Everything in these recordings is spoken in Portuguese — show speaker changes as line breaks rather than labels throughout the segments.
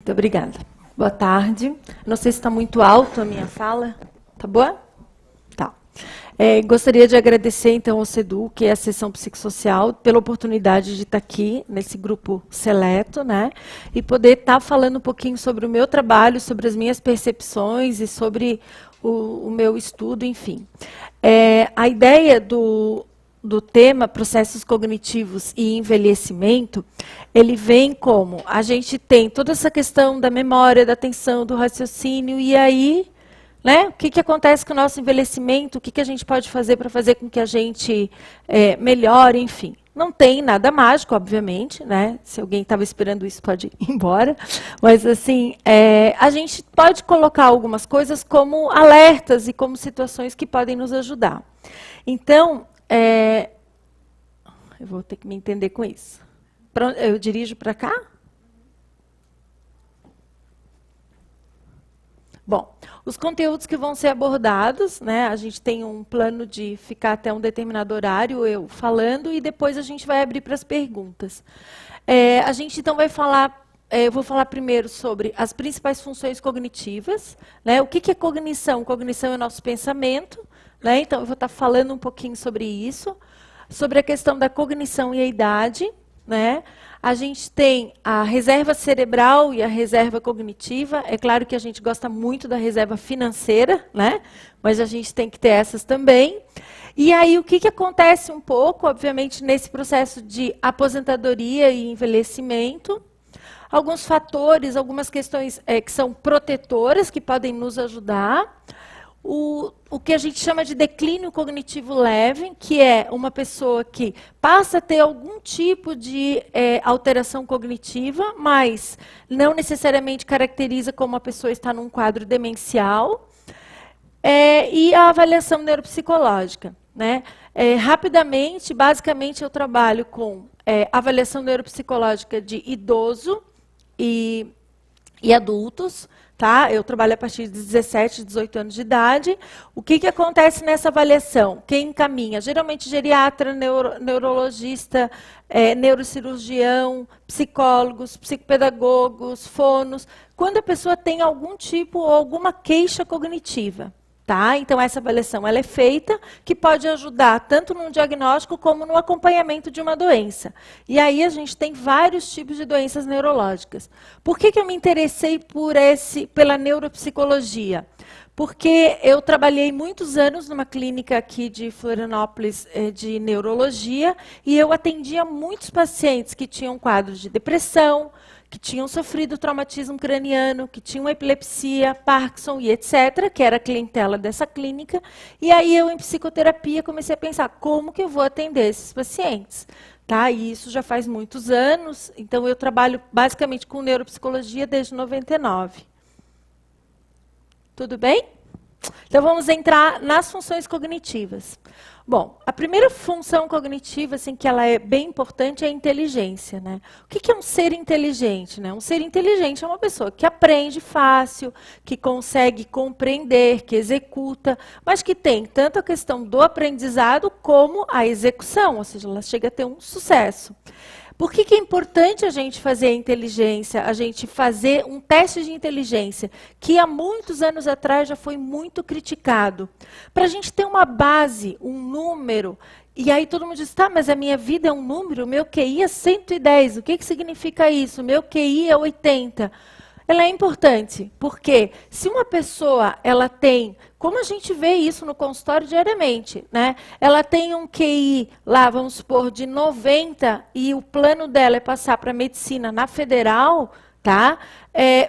Muito obrigada. Boa tarde. Não sei se está muito alto a minha fala. Tá boa? Tá. Gostaria de agradecer, então, ao CEDU, que é a Seção Psicossocial, pela oportunidade de estar aqui, nesse grupo seleto, né? E poder estar falando um pouquinho sobre o meu trabalho, sobre as minhas percepções e sobre o meu estudo, enfim. A ideia do tema processos cognitivos e envelhecimento, ele vem como a gente tem toda essa questão da memória, da atenção, do raciocínio, e aí, né, o que acontece com o nosso envelhecimento, o que a gente pode fazer para fazer com que a gente melhore, enfim. Não tem nada mágico, obviamente, né? Se alguém estava esperando isso, pode ir embora. Mas, assim, a gente pode colocar algumas coisas como alertas e como situações que podem nos ajudar. Então, eu vou ter que me entender com isso. Eu dirijo para cá? Bom, os conteúdos que vão ser abordados, né, a gente tem um plano de ficar até um determinado horário, eu falando, e depois a gente vai abrir para as perguntas. A gente, então, vai falar... eu vou falar primeiro sobre as principais funções cognitivas, né, o que é cognição? Cognição é o nosso pensamento, né, então eu vou estar falando um pouquinho sobre isso, sobre a questão da cognição e a idade, né? A gente tem a reserva cerebral e a reserva cognitiva. É claro que a gente gosta muito da reserva financeira, né? Mas a gente tem que ter essas também. E aí, o que acontece um pouco, obviamente, nesse processo de aposentadoria e envelhecimento? Alguns fatores, algumas questões que são protetoras, que podem nos ajudar. O que a gente chama de declínio cognitivo leve, que é uma pessoa que passa a ter algum tipo de alteração cognitiva, mas não necessariamente caracteriza como a pessoa está num quadro demencial. E a avaliação neuropsicológica, né? Rapidamente, basicamente, eu trabalho com avaliação neuropsicológica de idoso e adultos. Tá? Eu trabalho a partir de 17, 18 anos de idade. O que acontece nessa avaliação? Quem encaminha? Geralmente geriatra, neurologista, neurocirurgião, psicólogos, psicopedagogos, fonos. Quando a pessoa tem algum tipo ou alguma queixa cognitiva. Tá? Então, essa avaliação ela é feita, que pode ajudar tanto no diagnóstico como no acompanhamento de uma doença. E aí a gente tem vários tipos de doenças neurológicas. Por que eu me interessei pela neuropsicologia? Porque eu trabalhei muitos anos numa clínica aqui de Florianópolis de neurologia, e eu atendia muitos pacientes que tinham quadros de depressão, que tinham sofrido traumatismo craniano, que tinham epilepsia, Parkinson e etc., que era a clientela dessa clínica. E aí eu, em psicoterapia, comecei a pensar, como que eu vou atender esses pacientes? Tá? E isso já faz muitos anos, então eu trabalho basicamente com neuropsicologia desde 99. Tudo bem? Então vamos entrar nas funções cognitivas. Bom, a primeira função cognitiva, assim, que ela é bem importante é a inteligência, né? O que é um ser inteligente, né? Um ser inteligente é uma pessoa que aprende fácil, que consegue compreender, que executa, mas que tem tanto a questão do aprendizado como a execução, ou seja, ela chega a ter um sucesso. Por que é importante a gente fazer a inteligência, a gente fazer um teste de inteligência, que há muitos anos atrás já foi muito criticado? Para a gente ter uma base, um número, e aí todo mundo diz, tá, mas a minha vida é um número, o meu QI é 110, o que significa isso? O meu QI é 80. Ela é importante, porque se uma pessoa ela tem, como a gente vê isso no consultório diariamente, né? Ela tem um QI lá, vamos supor, de 90 e o plano dela é passar para medicina na federal, tá?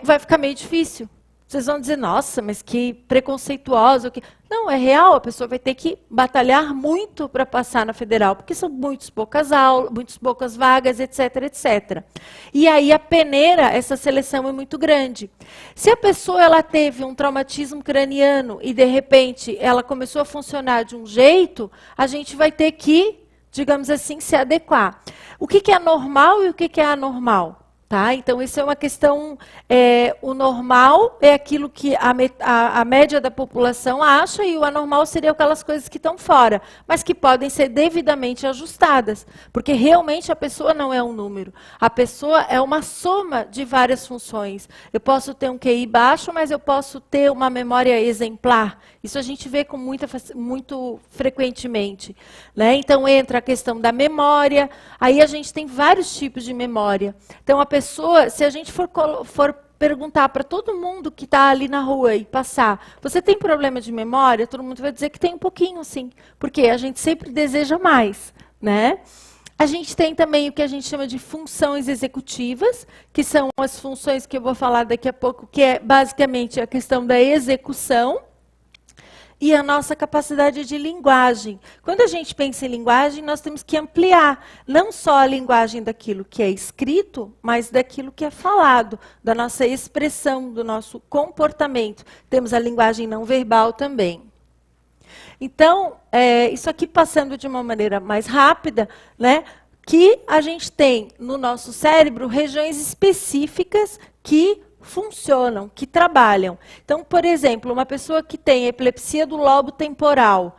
Vai ficar meio difícil. Vocês vão dizer, nossa, mas que preconceituosa. Não, é real, a pessoa vai ter que batalhar muito para passar na federal, porque são muitas poucas aulas, muitas poucas vagas, etc, etc. E aí a peneira, essa seleção é muito grande. Se a pessoa ela teve um traumatismo craniano e, de repente, ela começou a funcionar de um jeito, a gente vai ter que, digamos assim, se adequar. O que é normal e o que é anormal? Tá? Então, isso é uma questão, o normal é aquilo que a média da população acha, e o anormal seria aquelas coisas que estão fora, mas que podem ser devidamente ajustadas, porque realmente a pessoa não é um número, a pessoa é uma soma de várias funções. Eu posso ter um QI baixo, mas eu posso ter uma memória exemplar. Isso a gente vê com muito frequentemente. Né? Então, entra a questão da memória, aí a gente tem vários tipos de memória. Então, a pessoa, se a gente for perguntar para todo mundo que está ali na rua e passar, você tem problema de memória? Todo mundo vai dizer que tem um pouquinho, sim, porque a gente sempre deseja mais, né? A gente tem também o que a gente chama de funções executivas, que são as funções que eu vou falar daqui a pouco, que é basicamente a questão da execução, e a nossa capacidade de linguagem. Quando a gente pensa em linguagem, nós temos que ampliar não só a linguagem daquilo que é escrito, mas daquilo que é falado, da nossa expressão, do nosso comportamento. Temos a linguagem não verbal também. Então, isso aqui passando de uma maneira mais rápida, né, que a gente tem no nosso cérebro regiões específicas que funcionam, que trabalham. Então, por exemplo, uma pessoa que tem epilepsia do lobo temporal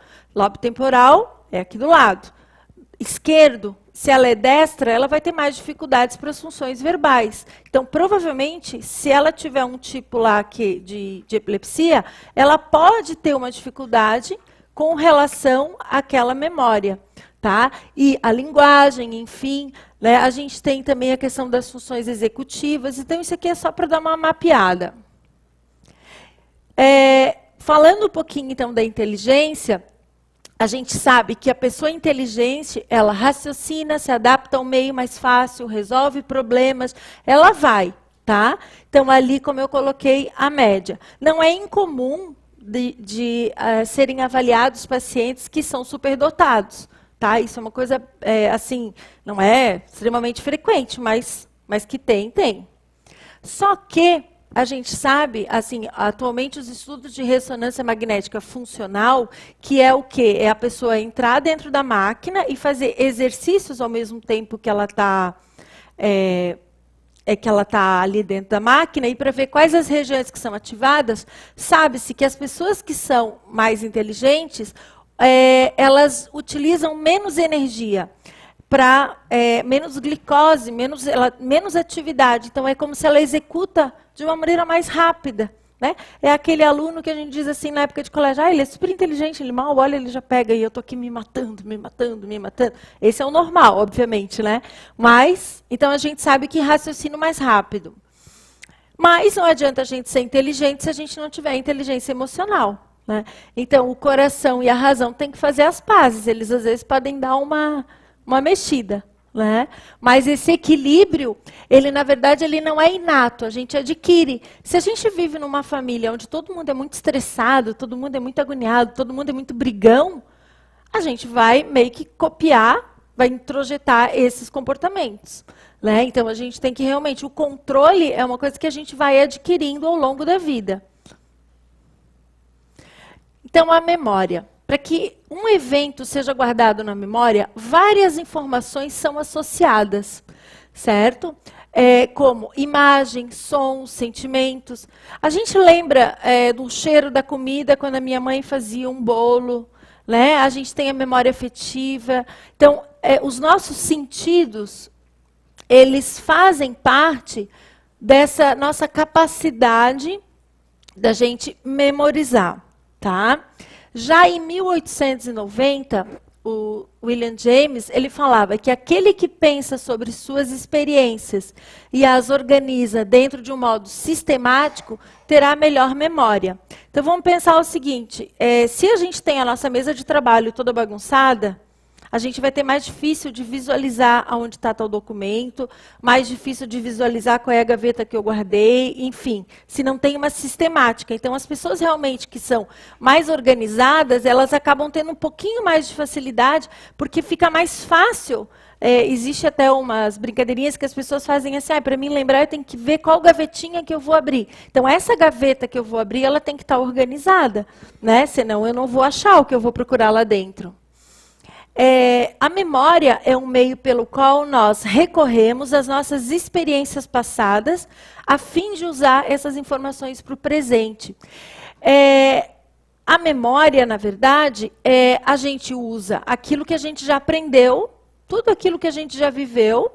é aqui do lado. Esquerdo, se ela é destra, ela vai ter mais dificuldades para as funções verbais. Então, provavelmente, se ela tiver um tipo lá de epilepsia, ela pode ter uma dificuldade com relação àquela memória. Tá? E a linguagem, enfim, né? A gente tem também a questão das funções executivas. Então, isso aqui é só para dar uma mapeada. Falando um pouquinho, então, da inteligência, a gente sabe que a pessoa inteligente, ela raciocina, se adapta ao meio mais fácil, resolve problemas, ela vai. Tá? Então, ali, como eu coloquei, a média. Não é incomum de serem avaliados pacientes que são superdotados. Tá? Isso é uma coisa, assim, não é extremamente frequente, mas que tem. Só que a gente sabe, assim, atualmente os estudos de ressonância magnética funcional, que é o quê? É a pessoa entrar dentro da máquina e fazer exercícios ao mesmo tempo que ela está ali dentro da máquina, e para ver quais as regiões que são ativadas, sabe-se que as pessoas que são mais inteligentes, elas utilizam menos energia, menos glicose, menos atividade. Então, é como se ela executa de uma maneira mais rápida. Né? É aquele aluno que a gente diz assim, na época de colégio, ele é super inteligente, ele mal olha, ele já pega, e eu estou aqui me matando. Esse é o normal, obviamente. Né? Mas, então, a gente sabe que raciocina mais rápido. Mas não adianta a gente ser inteligente se a gente não tiver inteligência emocional. Né? Então, o coração e a razão têm que fazer as pazes. Eles, às vezes, podem dar uma mexida. Né? Mas esse equilíbrio, na verdade, ele não é inato. A gente adquire. Se a gente vive numa família onde todo mundo é muito estressado, todo mundo é muito agoniado, todo mundo é muito brigão, a gente vai meio que copiar, vai introjetar esses comportamentos. Né? Então, a gente tem que realmente... O controle é uma coisa que a gente vai adquirindo ao longo da vida. Então, a memória. Para que um evento seja guardado na memória, várias informações são associadas, certo? Como imagem, sons, sentimentos. A gente lembra do cheiro da comida quando a minha mãe fazia um bolo, né? A gente tem a memória afetiva. Então, os nossos sentidos, eles fazem parte dessa nossa capacidade da gente memorizar. Tá? Já em 1890, o William James, ele falava que aquele que pensa sobre suas experiências e as organiza dentro de um modo sistemático, terá melhor memória. Então, vamos pensar o seguinte, se a gente tem a nossa mesa de trabalho toda bagunçada, a gente vai ter mais difícil de visualizar aonde está tal documento, mais difícil de visualizar qual é a gaveta que eu guardei, enfim, se não tem uma sistemática. Então, as pessoas realmente que são mais organizadas, elas acabam tendo um pouquinho mais de facilidade, porque fica mais fácil. Existe até umas brincadeirinhas que as pessoas fazem assim, para mim lembrar, eu tenho que ver qual gavetinha que eu vou abrir. Então, essa gaveta que eu vou abrir, ela tem que estar organizada, né? Senão eu não vou achar o que eu vou procurar lá dentro. A memória é um meio pelo qual nós recorremos às nossas experiências passadas, a fim de usar essas informações para o presente. A memória, na verdade, a gente usa aquilo que a gente já aprendeu, tudo aquilo que a gente já viveu,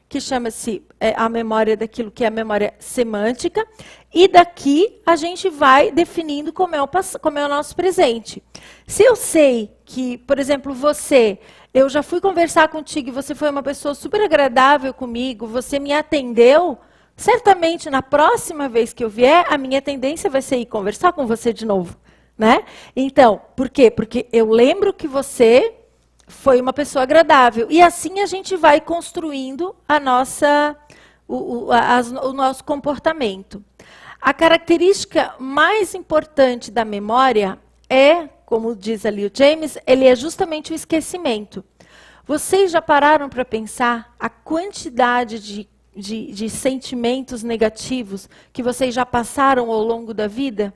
que chama-se a memória daquilo que é a memória semântica, e daqui a gente vai definindo como é o nosso presente. Se eu sei que, por exemplo, eu já fui conversar contigo e você foi uma pessoa super agradável comigo, você me atendeu, certamente na próxima vez que eu vier, a minha tendência vai ser ir conversar com você de novo. Né? Então, por quê? Porque eu lembro que você foi uma pessoa agradável. E assim a gente vai construindo o nosso comportamento. A característica mais importante da memória como diz ali o James, ele é justamente o esquecimento. Vocês já pararam para pensar a quantidade de sentimentos negativos que vocês já passaram ao longo da vida?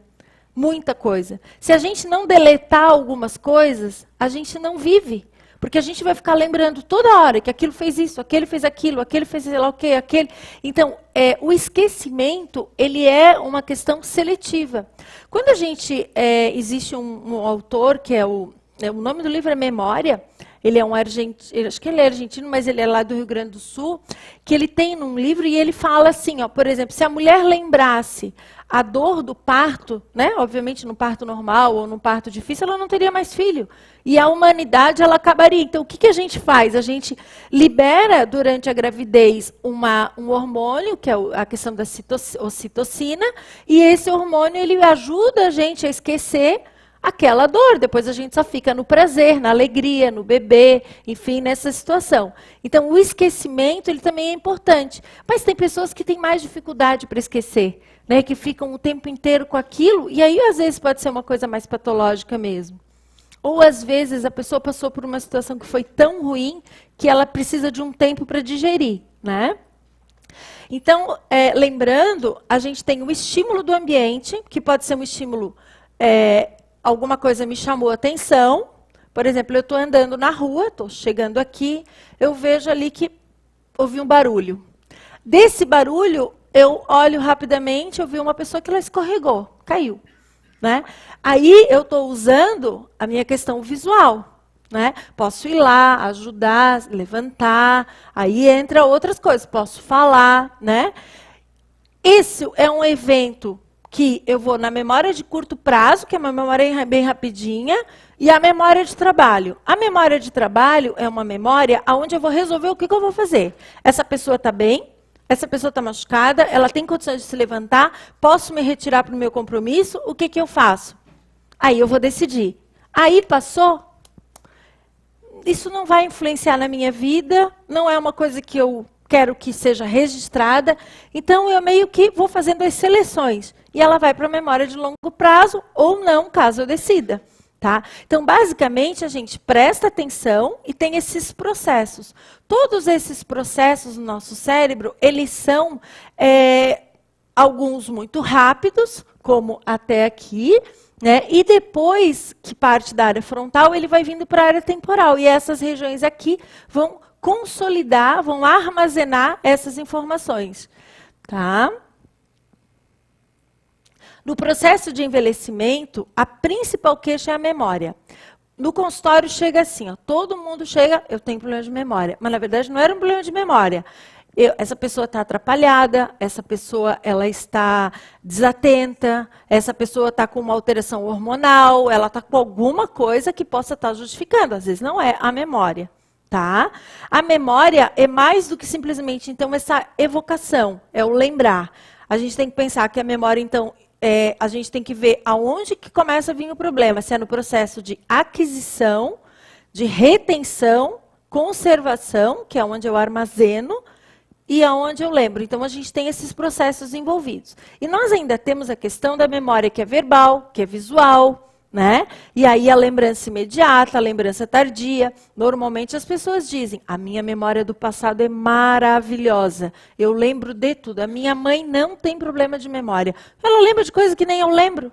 Muita coisa. Se a gente não deletar algumas coisas, a gente não vive. Porque a gente vai ficar lembrando toda hora que aquilo fez isso, aquele fez aquilo, aquele fez sei lá o quê, aquele. Então, o esquecimento, ele é uma questão seletiva. Quando existe um autor, que o nome do livro é Memória, ele é um argentino, acho que ele é argentino, mas ele é lá do Rio Grande do Sul, que ele tem num livro e ele fala assim, por exemplo, se a mulher lembrasse a dor do parto, né, obviamente no parto normal ou no parto difícil, ela não teria mais filho. E a humanidade, ela acabaria. Então, o que a gente faz? A gente libera, durante a gravidez, um hormônio, que é a questão da ocitocina, e esse hormônio ele ajuda a gente a esquecer aquela dor. Depois a gente só fica no prazer, na alegria, no bebê, enfim, nessa situação. Então, o esquecimento, ele também é importante. Mas tem pessoas que têm mais dificuldade para esquecer, né, que ficam o tempo inteiro com aquilo, e aí, às vezes, pode ser uma coisa mais patológica mesmo. Ou, às vezes, a pessoa passou por uma situação que foi tão ruim que ela precisa de um tempo para digerir, né? Então, lembrando, a gente tem o estímulo do ambiente, que pode ser um estímulo, alguma coisa me chamou a atenção. Por exemplo, eu estou andando na rua, estou chegando aqui, eu vejo ali que ouvi um barulho. Desse barulho, eu olho rapidamente, eu vi uma pessoa que ela escorregou, caiu. Né? Aí eu estou usando a minha questão visual. Né? Posso ir lá, ajudar, levantar, aí entra outras coisas, posso falar. Né? Esse é um evento que eu vou na memória de curto prazo, que é uma memória bem rapidinha, e a memória de trabalho. A memória de trabalho é uma memória onde eu vou resolver o que eu vou fazer. Essa pessoa está bem? Essa pessoa está machucada, ela tem condições de se levantar, posso me retirar para o meu compromisso, o que eu faço? Aí eu vou decidir. Aí passou, isso não vai influenciar na minha vida, não é uma coisa que eu quero que seja registrada, então eu meio que vou fazendo as seleções. E ela vai para a memória de longo prazo, ou não, caso eu decida. Tá? Então, basicamente, a gente presta atenção e tem esses processos. Todos esses processos no nosso cérebro, eles são alguns muito rápidos, como até aqui, né? E depois que parte da área frontal, ele vai vindo para a área temporal. E essas regiões aqui vão consolidar, vão armazenar essas informações. Tá? No processo de envelhecimento, a principal queixa é a memória. No consultório chega assim, todo mundo chega, eu tenho problema de memória. Mas, na verdade, não era um problema de memória. Essa pessoa está atrapalhada, essa pessoa ela está desatenta, essa pessoa está com uma alteração hormonal, ela está com alguma coisa que possa estar justificando. Às vezes não é a memória. Tá? A memória é mais do que simplesmente, então, essa evocação, é o lembrar. A gente tem que pensar que a memória, então, a gente tem que ver aonde que começa a vir o problema, se é no processo de aquisição, de retenção, conservação, que é onde eu armazeno, e aonde eu lembro. Então, a gente tem esses processos envolvidos. E nós ainda temos a questão da memória que é verbal, que é visual, né? E aí a lembrança imediata, a lembrança tardia. Normalmente as pessoas dizem, a minha memória do passado é maravilhosa. Eu lembro de tudo. A minha mãe não tem problema de memória. Ela lembra de coisas que nem eu lembro.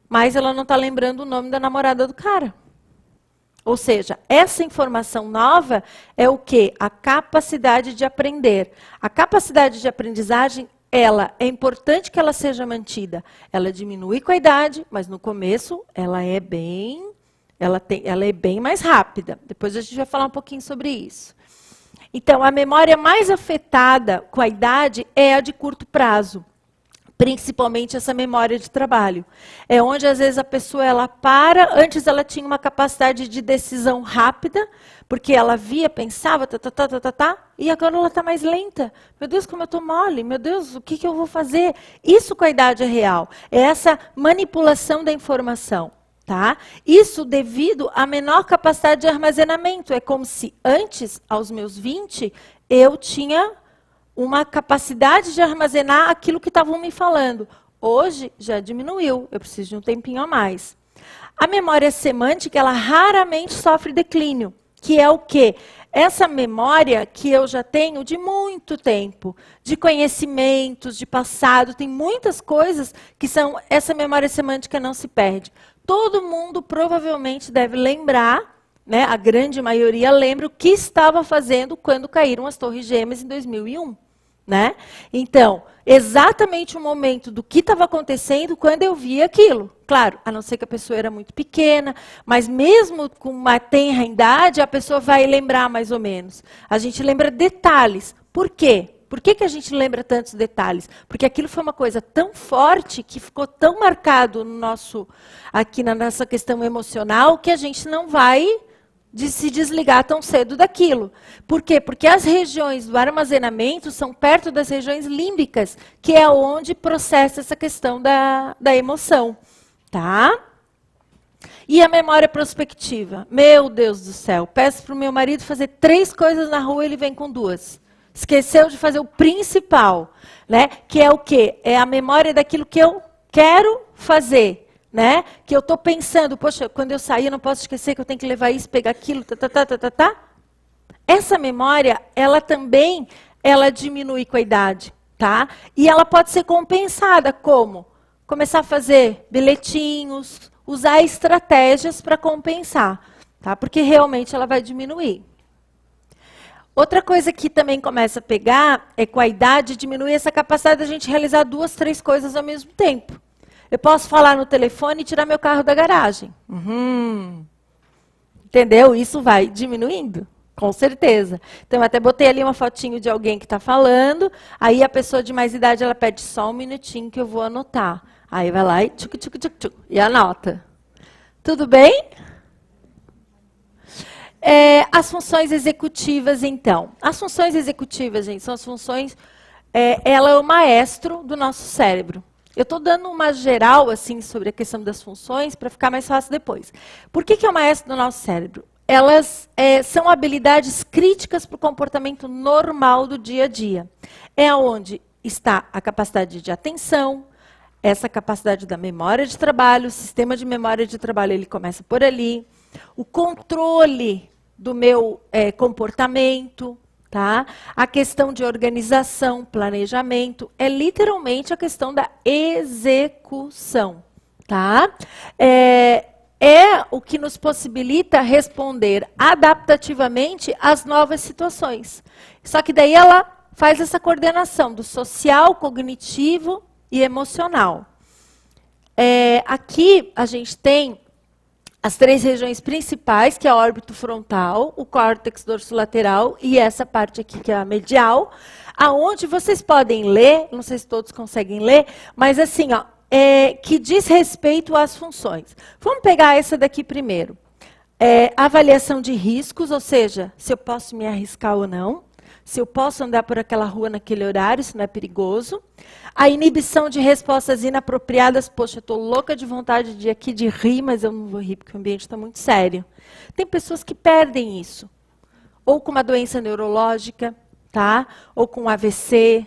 Mas ela não está lembrando o nome da namorada do cara. Ou seja, essa informação nova é o quê? A capacidade de aprender. A capacidade de aprendizagem, ela é importante que ela seja mantida. Ela diminui com a idade, mas no começo ela é bem mais rápida. Depois a gente vai falar um pouquinho sobre isso. Então, a memória mais afetada com a idade é a de curto prazo. Principalmente essa memória de trabalho. É onde, às vezes, a pessoa ela para. Antes, ela tinha uma capacidade de decisão rápida, porque ela via, pensava, e agora ela está mais lenta. Meu Deus, como eu estou mole. Meu Deus, o que eu vou fazer? Isso com a idade é real. É essa manipulação da informação. Tá? Isso devido à menor capacidade de armazenamento. É como se antes, aos meus 20, eu tinha uma capacidade de armazenar aquilo que estavam me falando. Hoje já diminuiu, eu preciso de um tempinho a mais. A memória semântica, ela raramente sofre declínio, que é o quê? Essa memória que eu já tenho de muito tempo, de conhecimentos, de passado, tem muitas coisas que são, essa memória semântica não se perde. Todo mundo provavelmente deve lembrar, né, a grande maioria lembra o que estava fazendo quando caíram as Torres Gêmeas em 2001. Né? Então, exatamente o momento do que estava acontecendo quando eu vi aquilo. Claro, a não ser que a pessoa era muito pequena, mas mesmo com uma tenra idade, a pessoa vai lembrar mais ou menos. A gente lembra detalhes. Por quê? Por que a gente lembra tantos detalhes? Porque aquilo foi uma coisa tão forte, que ficou tão marcado no aqui na nossa questão emocional, que a gente não vai se desligar tão cedo daquilo. Por quê? Porque as regiões do armazenamento são perto das regiões límbicas, que é onde processa essa questão da emoção. Tá? E a memória prospectiva? Meu Deus do céu, peço para o meu marido fazer 3 coisas na rua, ele vem com 2. Esqueceu de fazer o principal, né? Que é o quê? É a memória daquilo que eu quero fazer. Né? Que eu estou pensando, poxa, quando eu sair eu não posso esquecer que eu tenho que levar isso, pegar aquilo, Essa memória, ela também, ela diminui com a idade, tá? E ela pode ser compensada como? Começar a fazer bilhetinhos, usar estratégias para compensar, tá? Porque realmente ela vai diminuir. Outra coisa que também começa a pegar é com a idade diminui essa capacidade da gente realizar 2, 3 coisas ao mesmo tempo. Eu posso falar no telefone e tirar meu carro da garagem. Entendeu? Isso vai diminuindo, com certeza. Então, eu até botei ali uma fotinho de alguém que está falando, aí a pessoa de mais idade, ela pede só um minutinho que eu vou anotar. Aí vai lá e e anota. Tudo bem? As funções executivas, então. As funções executivas, gente, são as funções... ela é o maestro do nosso cérebro. Eu estou dando uma geral assim, sobre a questão das funções para ficar mais fácil depois. Por que é o maestro do nosso cérebro? Elas são habilidades críticas para o comportamento normal do dia a dia. É onde está a capacidade de atenção, essa capacidade da memória de trabalho, o sistema de memória de trabalho ele começa por ali, o controle do meu comportamento, tá? A questão de organização, planejamento, é literalmente a questão da execução. Tá? É o que nos possibilita responder adaptativamente às novas situações. Só que daí ela faz essa coordenação do social, cognitivo e emocional. Aqui a gente tem as 3 regiões principais, que é a órbita frontal, o córtex dorsolateral e essa parte aqui, que é a medial, aonde vocês podem ler, não sei se todos conseguem ler, mas assim, ó, que diz respeito às funções. Vamos pegar essa daqui primeiro. Avaliação de riscos, ou seja, se eu posso me arriscar ou não, se eu posso andar por aquela rua naquele horário, se não é perigoso. A inibição de respostas inapropriadas. Poxa, eu estou louca de vontade de aqui de rir, mas eu não vou rir porque o ambiente está muito sério. Tem pessoas que perdem isso. Ou com uma doença neurológica, tá? Ou com AVC,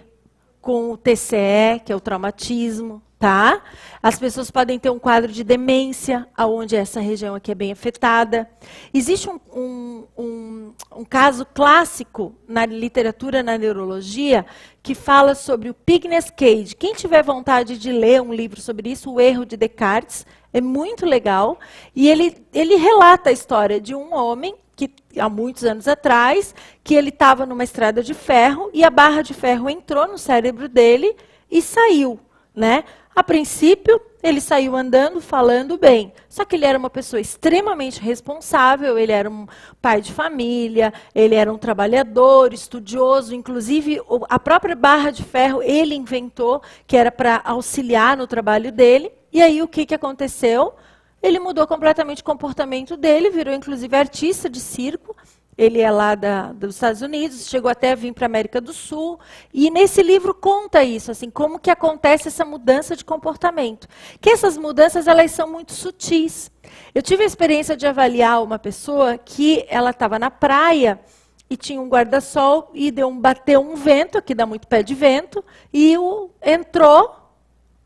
com o TCE, que é o traumatismo. tá? As pessoas podem ter um quadro de demência, onde essa região aqui é bem afetada. Existe um caso clássico na literatura, na neurologia, que fala sobre o Pignes Cage. Quem tiver vontade de ler um livro sobre isso, O Erro de Descartes, é muito legal. E ele relata a história de um homem, que há muitos anos atrás, que ele estava numa estrada de ferro, e a barra de ferro entrou no cérebro dele e saiu, né? A princípio, ele saiu andando, falando bem. Só que ele era uma pessoa extremamente responsável, ele era um pai de família, ele era um trabalhador, estudioso. Inclusive, a própria barra de ferro ele inventou, que era para auxiliar no trabalho dele. E aí, o que aconteceu? Ele mudou completamente o comportamento dele, virou inclusive artista de circo. Ele é lá dos Estados Unidos, chegou até a vir para a América do Sul. E nesse livro conta isso, assim, como que acontece essa mudança de comportamento. Que essas mudanças, elas são muito sutis. Eu tive a experiência de avaliar uma pessoa que ela estava na praia e tinha um guarda-sol e bateu um vento, aqui dá muito pé de vento, e entrou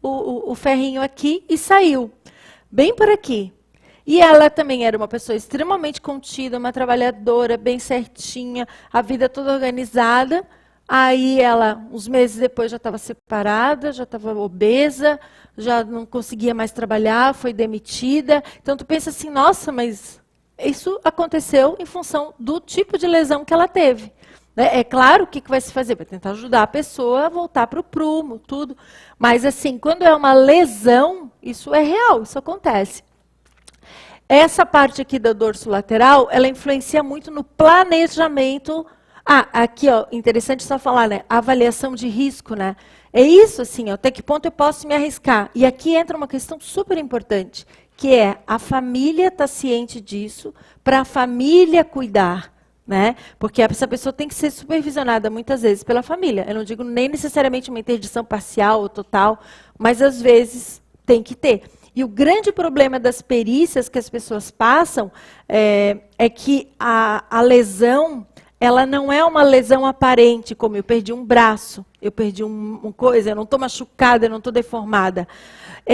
o ferrinho aqui e saiu. Bem por aqui. E ela também era uma pessoa extremamente contida, uma trabalhadora, bem certinha, a vida toda organizada. Aí ela, uns meses depois, já estava separada, já estava obesa, já não conseguia mais trabalhar, foi demitida. Então tu pensa assim, nossa, mas isso aconteceu em função do tipo de lesão que ela teve. É claro, o que vai se fazer? Vai tentar ajudar a pessoa a voltar para o prumo, tudo. Mas assim, quando é uma lesão, isso é real, isso acontece. Essa parte aqui da dorso lateral, ela influencia muito no planejamento. Aqui, ó, interessante só falar, né? Avaliação de risco, né? É isso, assim, ó, até que ponto eu posso me arriscar? E aqui entra uma questão super importante, que é a família estar ciente disso, para a família cuidar, né? Porque essa pessoa tem que ser supervisionada muitas vezes pela família. Eu não digo nem necessariamente uma interdição parcial ou total, mas às vezes tem que ter. E o grande problema das perícias que as pessoas passam é que a lesão, ela não é uma lesão aparente, como eu perdi um braço, eu perdi uma coisa, eu não estou machucada, eu não estou deformada.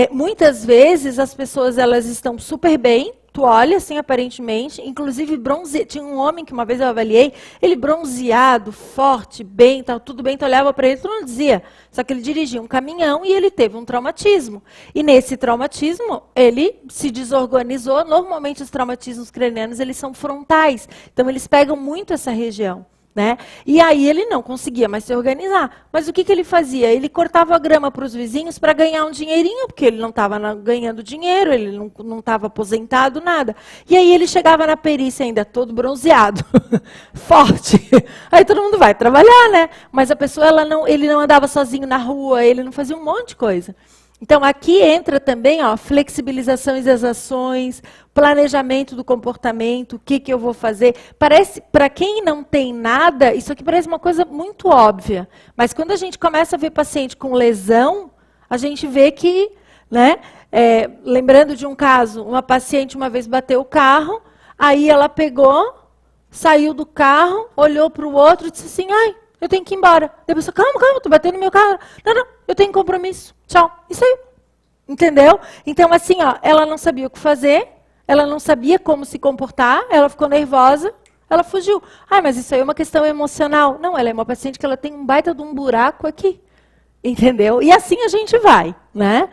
Muitas vezes as pessoas elas estão super bem, tu olha assim aparentemente, inclusive tinha um homem que uma vez eu avaliei, ele bronzeado, forte, bem, tal, tudo bem, tu olhava para ele, tu não dizia, só que ele dirigia um caminhão e ele teve um traumatismo. E nesse traumatismo, ele se desorganizou, normalmente os traumatismos cranianos, eles são frontais, então eles pegam muito essa região. Né? E aí ele não conseguia mais se organizar. Mas o que ele fazia? Ele cortava a grama para os vizinhos para ganhar um dinheirinho, porque ele não estava ganhando dinheiro, ele não estava aposentado, nada. E aí ele chegava na perícia ainda todo bronzeado, forte. Aí todo mundo vai trabalhar, né? Mas a pessoa, ele não andava sozinho na rua, ele não fazia um monte de coisa. Então, aqui entra também, ó, flexibilização das ações, planejamento do comportamento, o que eu vou fazer. Parece, para quem não tem nada, isso aqui parece uma coisa muito óbvia. Mas quando a gente começa a ver paciente com lesão, a gente vê que, né, lembrando de um caso, uma paciente uma vez bateu o carro, aí ela pegou, saiu do carro, olhou para o outro e disse assim, ai, eu tenho que ir embora. Daí a pessoa, calma, tu bateu no meu carro. Não, eu tenho compromisso. Tchau. Isso aí. Entendeu? Então, assim, ó, ela não sabia o que fazer, ela não sabia como se comportar, ela ficou nervosa, ela fugiu. Mas isso aí é uma questão emocional. Não, ela é uma paciente que ela tem um baita de um buraco aqui. Entendeu? E assim a gente vai, né?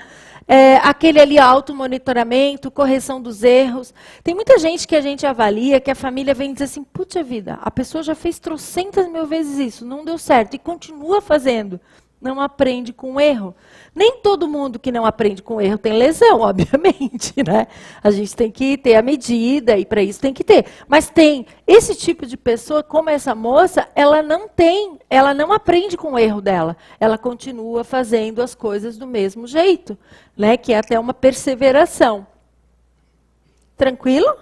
Aquele ali, automonitoramento, correção dos erros. Tem muita gente que a gente avalia, que a família vem dizer assim, puxa vida, a pessoa já fez trocentas mil vezes isso, não deu certo, e continua fazendo. Não aprende com erro. Nem todo mundo que não aprende com erro tem lesão, obviamente, né? A gente tem que ter a medida e para isso tem que ter. Mas tem esse tipo de pessoa, como essa moça, ela não aprende com o erro dela. Ela continua fazendo as coisas do mesmo jeito, né? Que é até uma perseveração. Tranquilo?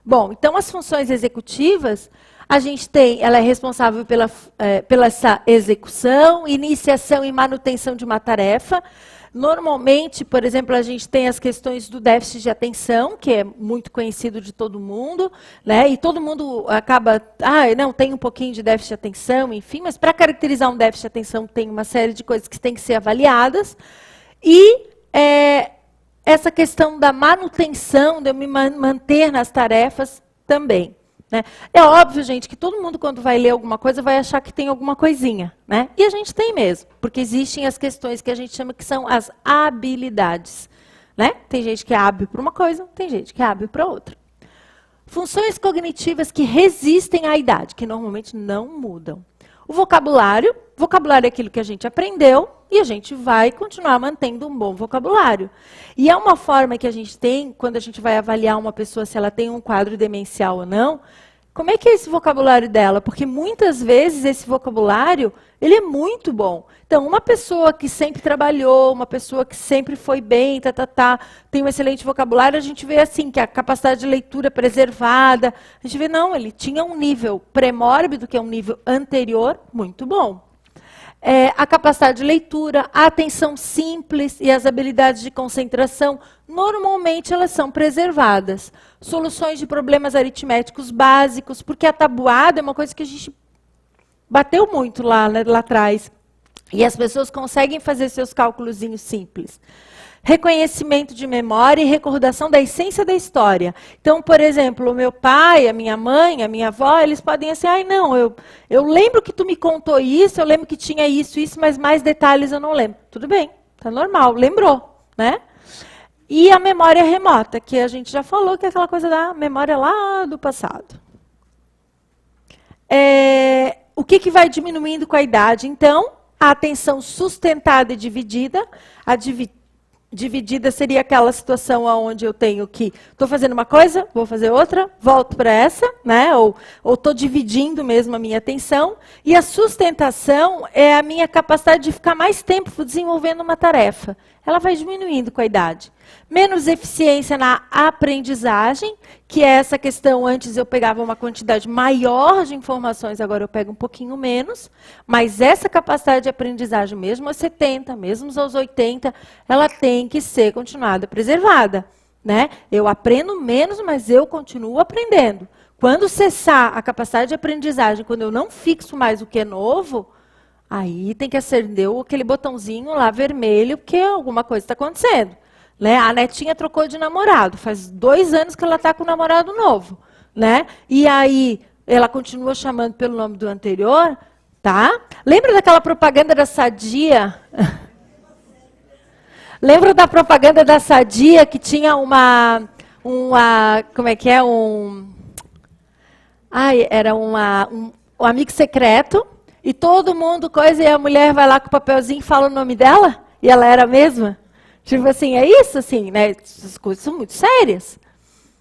Bom, então as funções executivas, A gente tem, ela é responsável pela essa execução, iniciação e manutenção de uma tarefa. Normalmente, por exemplo, a gente tem as questões do déficit de atenção, que é muito conhecido de todo mundo, né? E todo mundo acaba, não, tem um pouquinho de déficit de atenção, enfim, mas para caracterizar um déficit de atenção tem uma série de coisas que têm que ser avaliadas. E essa questão da manutenção, de eu me manter nas tarefas também. Né? É óbvio, gente, que todo mundo, quando vai ler alguma coisa, vai achar que tem alguma coisinha. Né? E a gente tem mesmo, porque existem as questões que a gente chama que são as habilidades. Né? Tem gente que é hábil para uma coisa, tem gente que é hábil para outra. Funções cognitivas que resistem à idade, que normalmente não mudam. O vocabulário é aquilo que a gente aprendeu e a gente vai continuar mantendo um bom vocabulário. E é uma forma que a gente tem, quando a gente vai avaliar uma pessoa se ela tem um quadro demencial ou não, como é que é esse vocabulário dela? Porque muitas vezes esse vocabulário, ele é muito bom. Então, uma pessoa que sempre trabalhou, uma pessoa que sempre foi bem, tem um excelente vocabulário, a gente vê assim, que a capacidade de leitura é preservada. A gente vê, não, ele tinha um nível pré-mórbido, que é um nível anterior, muito bom. A capacidade de leitura, a atenção simples e as habilidades de concentração, normalmente elas são preservadas. Soluções de problemas aritméticos básicos, porque a tabuada é uma coisa que a gente bateu muito lá atrás. E as pessoas conseguem fazer seus cálculozinhos simples. Reconhecimento de memória e recordação da essência da história. Então, por exemplo, o meu pai, a minha mãe, a minha avó, eles podem assim, não, eu lembro que tu me contou isso, eu lembro que tinha isso, mas mais detalhes eu não lembro. Tudo bem, tá normal, lembrou, né? E a memória remota, que a gente já falou, que é aquela coisa da memória lá do passado. O que vai diminuindo com a idade? Então, a atenção sustentada e dividida, dividida seria aquela situação onde eu tenho que estou fazendo uma coisa, vou fazer outra, volto para essa, né? Ou estou dividindo mesmo a minha atenção. E a sustentação é a minha capacidade de ficar mais tempo desenvolvendo uma tarefa. Ela vai diminuindo com a idade. Menos eficiência na aprendizagem, que é essa questão, antes eu pegava uma quantidade maior de informações, agora eu pego um pouquinho menos, mas essa capacidade de aprendizagem, mesmo aos 70, mesmo aos 80, ela tem que ser continuada, preservada. Né? Eu aprendo menos, mas eu continuo aprendendo. Quando cessar a capacidade de aprendizagem, quando eu não fixo mais o que é novo, aí tem que acender aquele botãozinho lá vermelho, porque alguma coisa está acontecendo. Né? A netinha trocou de namorado, faz 2 anos que ela está com um namorado novo. Né? E aí ela continua chamando pelo nome do anterior, tá? Lembra daquela propaganda da Sadia? Lembra da propaganda da Sadia que tinha como é que é? Era um amigo secreto, e todo mundo, e a mulher vai lá com o papelzinho e fala o nome dela, e ela era a mesma. Tipo assim, é isso, assim, né? Essas coisas são muito sérias.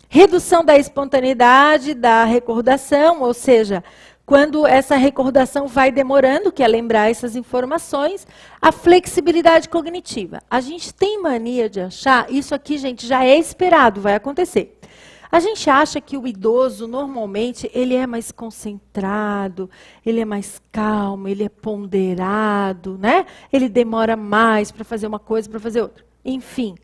Redução da espontaneidade, da recordação, ou seja, quando essa recordação vai demorando, que é lembrar essas informações, a flexibilidade cognitiva. A gente tem mania de achar, isso aqui, gente, já é esperado, vai acontecer. A gente acha que o idoso, normalmente, ele é mais concentrado, ele é mais calmo, ele é ponderado, né? Ele demora mais para fazer uma coisa, para fazer outra. Enfim,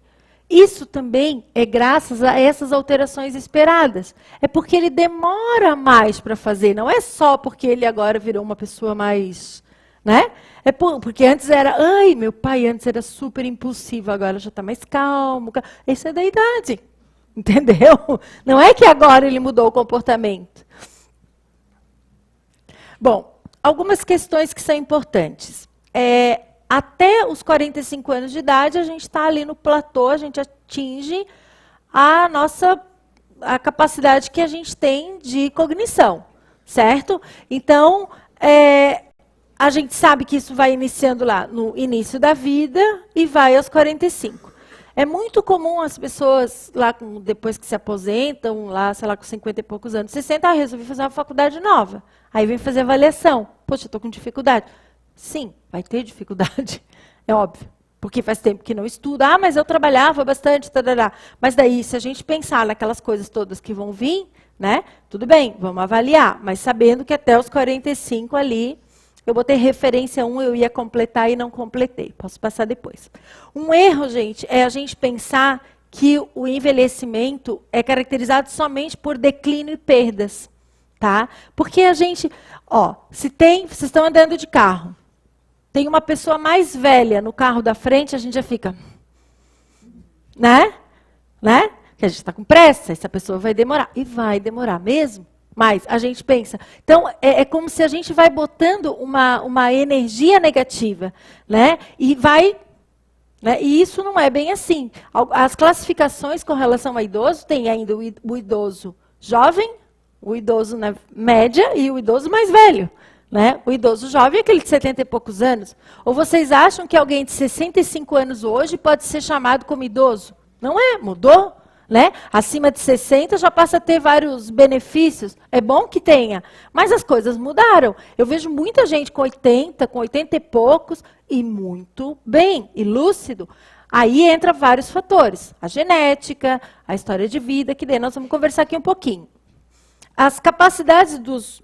isso também é graças a essas alterações esperadas. É porque ele demora mais para fazer, não é só porque ele agora virou uma pessoa mais... Né? É porque antes era, meu pai antes era super impulsivo, agora já está mais calmo. Isso é da idade. Entendeu? Não é que agora ele mudou o comportamento. Bom, algumas questões que são importantes. Até os 45 anos de idade, a gente está ali no platô, a gente atinge a capacidade que a gente tem de cognição, certo? Então, a gente sabe que isso vai iniciando lá no início da vida e vai aos 45. É muito comum as pessoas, lá depois que se aposentam, lá, sei lá, com 50 e poucos anos, 60, resolvi fazer uma faculdade nova. Aí vem fazer avaliação. Poxa, estou com dificuldade. Sim, vai ter dificuldade, é óbvio. Porque faz tempo que não estuda. Mas eu trabalhava bastante, tarará. Mas daí, se a gente pensar naquelas coisas todas que vão vir, né? Tudo bem, vamos avaliar, mas sabendo que até os 45 ali, eu botei referência 1, eu ia completar e não completei. Posso passar depois. Um erro, gente, é a gente pensar que o envelhecimento é caracterizado somente por declínio e perdas, tá? Porque a gente, vocês estão andando de carro, tem uma pessoa mais velha no carro da frente, a gente já fica, né? Que a gente está com pressa, essa pessoa vai demorar. E vai demorar mesmo, mas a gente pensa. Então, é como se a gente vai botando uma energia negativa, né? E vai... Né? E isso não é bem assim. As classificações com relação ao idoso, tem ainda o idoso jovem, o idoso na média e o idoso mais velho. Né? O idoso jovem é aquele de 70 e poucos anos. Ou vocês acham que alguém de 65 anos hoje pode ser chamado como idoso? Não é, mudou. Né? Acima de 60 já passa a ter vários benefícios. É bom que tenha, mas as coisas mudaram. Eu vejo muita gente com 80 e poucos, e muito bem, e lúcido. Aí entra vários fatores. A genética, a história de vida, que daí nós vamos conversar aqui um pouquinho. As capacidades dos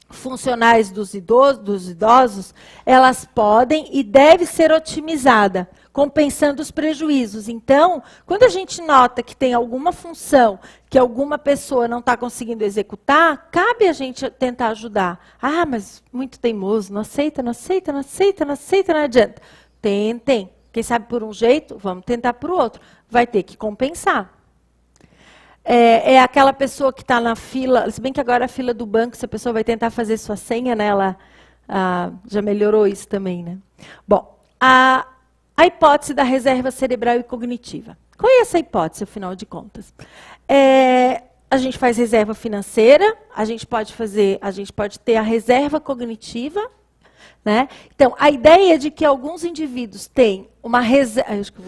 funcionais dos idosos, elas podem e devem ser otimizadas, compensando os prejuízos. Então, quando a gente nota que tem alguma função que alguma pessoa não está conseguindo executar, cabe a gente tentar ajudar. Ah, mas muito teimoso, não aceita, não adianta. Tentem. Quem sabe por um jeito, vamos tentar por outro. Vai ter que compensar. É aquela pessoa que está na fila, se bem que agora a fila do banco, se a pessoa vai tentar fazer sua senha, né, ela já melhorou isso também, né? Bom, a hipótese da reserva cerebral e cognitiva. Qual é essa hipótese, afinal de contas? A gente faz reserva financeira, a gente pode ter a reserva cognitiva, né? Então, a ideia é de que alguns indivíduos têm uma reserva, acho que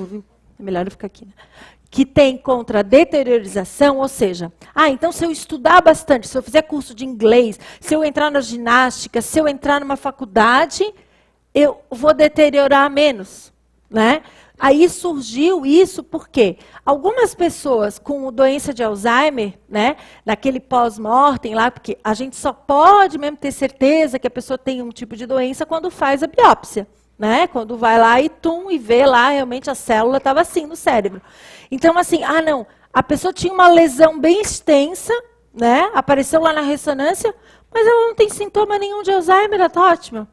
é melhor eu ficar aqui, né? Que tem contra a deteriorização, ou seja, então se eu estudar bastante, se eu fizer curso de inglês, se eu entrar na ginástica, se eu entrar numa faculdade, eu vou deteriorar menos, né? Aí surgiu isso porque algumas pessoas com doença de Alzheimer, né, naquele pós-mortem lá, porque a gente só pode mesmo ter certeza que a pessoa tem um tipo de doença quando faz a biópsia. Né? Quando vai lá e vê lá, realmente a célula estava assim no cérebro. Então, assim, não, a pessoa tinha uma lesão bem extensa, né? Apareceu lá na ressonância, mas ela não tem sintoma nenhum de Alzheimer, ela está ótima.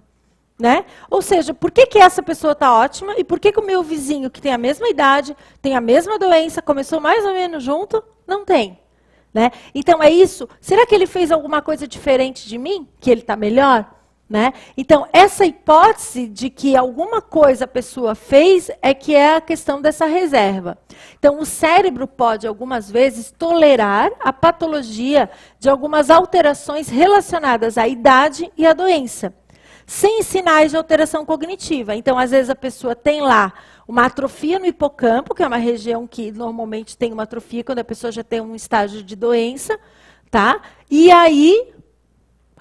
Né? Ou seja, por que essa pessoa está ótima e por que o meu vizinho, que tem a mesma idade, tem a mesma doença, começou mais ou menos junto, não tem? Né? Então, é isso. Será que ele fez alguma coisa diferente de mim, que ele está melhor? Né? Então, essa hipótese de que alguma coisa a pessoa fez é que é a questão dessa reserva. Então, o cérebro pode, algumas vezes, tolerar a patologia de algumas alterações relacionadas à idade e à doença, sem sinais de alteração cognitiva. Então, às vezes, a pessoa tem lá uma atrofia no hipocampo, que é uma região que normalmente tem uma atrofia quando a pessoa já tem um estágio de doença, tá? E aí...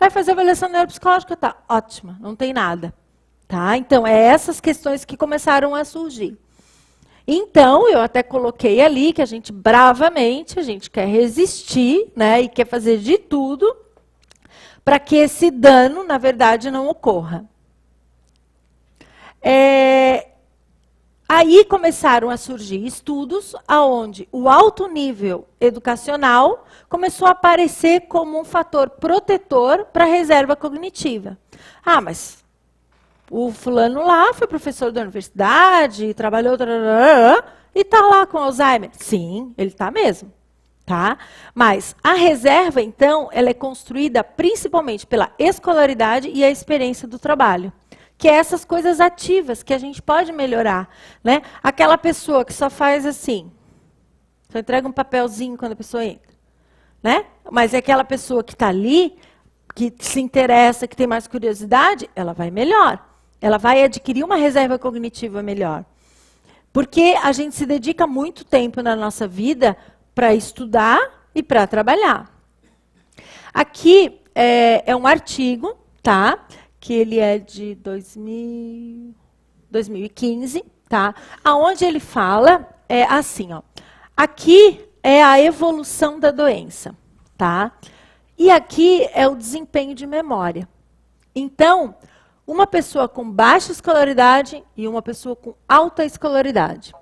vai fazer avaliação neuropsicológica, tá ótima, não tem nada. Tá? Então, essas questões que começaram a surgir. Então, eu até coloquei ali que a gente bravamente, a gente quer resistir, né, e quer fazer de tudo para que esse dano, na verdade, não ocorra. Aí começaram a surgir estudos onde o alto nível educacional começou a aparecer como um fator protetor para a reserva cognitiva. Mas o fulano lá foi professor da universidade, trabalhou, e está lá com Alzheimer. Sim, ele está mesmo. Tá? Mas a reserva, então, ela é construída principalmente pela escolaridade e a experiência do trabalho. Que é essas coisas ativas que a gente pode melhorar. Né? Aquela pessoa que só faz assim, só entrega um papelzinho quando a pessoa entra. Né? Mas é aquela pessoa que está ali, que se interessa, que tem mais curiosidade, ela vai melhor. Ela vai adquirir uma reserva cognitiva melhor. Porque a gente se dedica muito tempo na nossa vida para estudar e para trabalhar. Aqui é um artigo, tá? Que ele é de 2015, tá? Aonde ele fala assim, ó. Aqui é a evolução da doença. tá? E aqui é o desempenho de memória. Então, uma pessoa com baixa escolaridade e uma pessoa com alta escolaridade.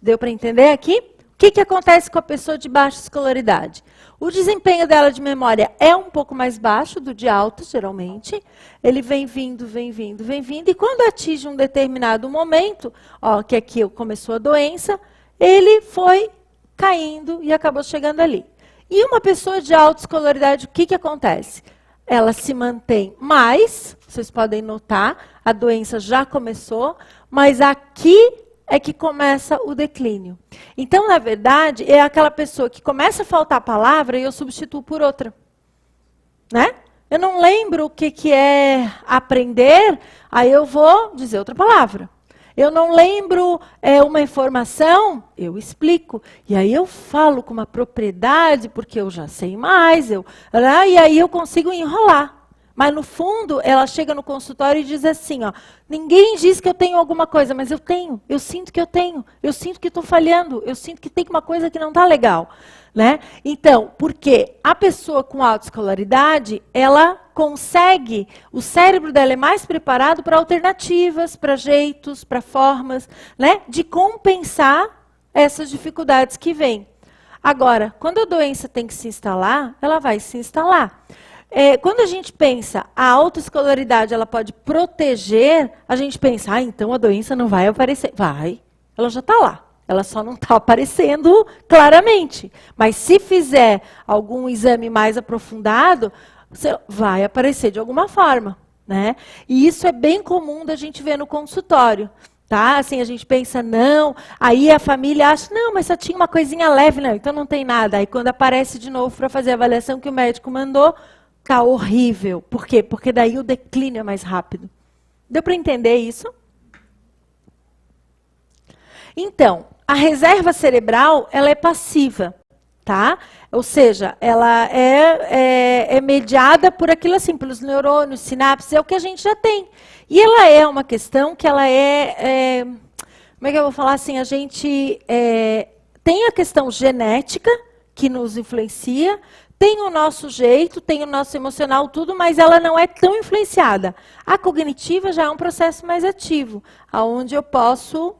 Deu para entender aqui? O que acontece com a pessoa de baixa escolaridade? O desempenho dela de memória é um pouco mais baixo do de alta, geralmente. Ele vem vindo, e quando atinge um determinado momento, ó, que aqui começou a doença, ele foi caindo e acabou chegando ali. E uma pessoa de alta escolaridade, o que acontece? Ela se mantém mais, vocês podem notar, a doença já começou, mas aqui é que começa o declínio. Então, na verdade, é aquela pessoa que começa a faltar a palavra e eu substituo por outra. Né? Eu não lembro o que é aprender, aí eu vou dizer outra palavra. Eu não lembro uma informação, eu explico. E aí eu falo com uma propriedade, porque eu já sei mais, e aí eu consigo enrolar. Mas, no fundo, ela chega no consultório e diz assim, ó, ninguém diz que eu tenho alguma coisa, mas eu tenho, eu sinto que eu tenho, eu sinto que estou falhando, eu sinto que tem uma coisa que não está legal. Né? Então, porque a pessoa com autoescolaridade, ela consegue, o cérebro dela é mais preparado para alternativas, para jeitos, para formas, né, de compensar essas dificuldades que vêm. Agora, quando a doença tem que se instalar, ela vai se instalar. Quando a gente pensa, a autoescolaridade ela pode proteger, a gente pensa, então a doença não vai aparecer. Vai, ela já está lá. Ela só não está aparecendo claramente. Mas se fizer algum exame mais aprofundado, vai aparecer de alguma forma. Né? E isso é bem comum da gente ver no consultório. Tá? Assim, a gente pensa, não, aí a família acha, não, mas só tinha uma coisinha leve, não, então não tem nada. Aí quando aparece de novo para fazer a avaliação que o médico mandou, tá horrível. Por quê? Porque daí o declínio é mais rápido. Deu para entender isso? Então, a reserva cerebral, ela é passiva, tá? Ou seja, ela é mediada por aquilo assim, pelos neurônios, sinapses, é o que a gente já tem. E ela é uma questão que ela como é que eu vou falar assim? A gente tem a questão genética, que nos influencia, tem o nosso jeito, tem o nosso emocional, tudo, mas ela não é tão influenciada. A cognitiva já é um processo mais ativo, onde eu posso,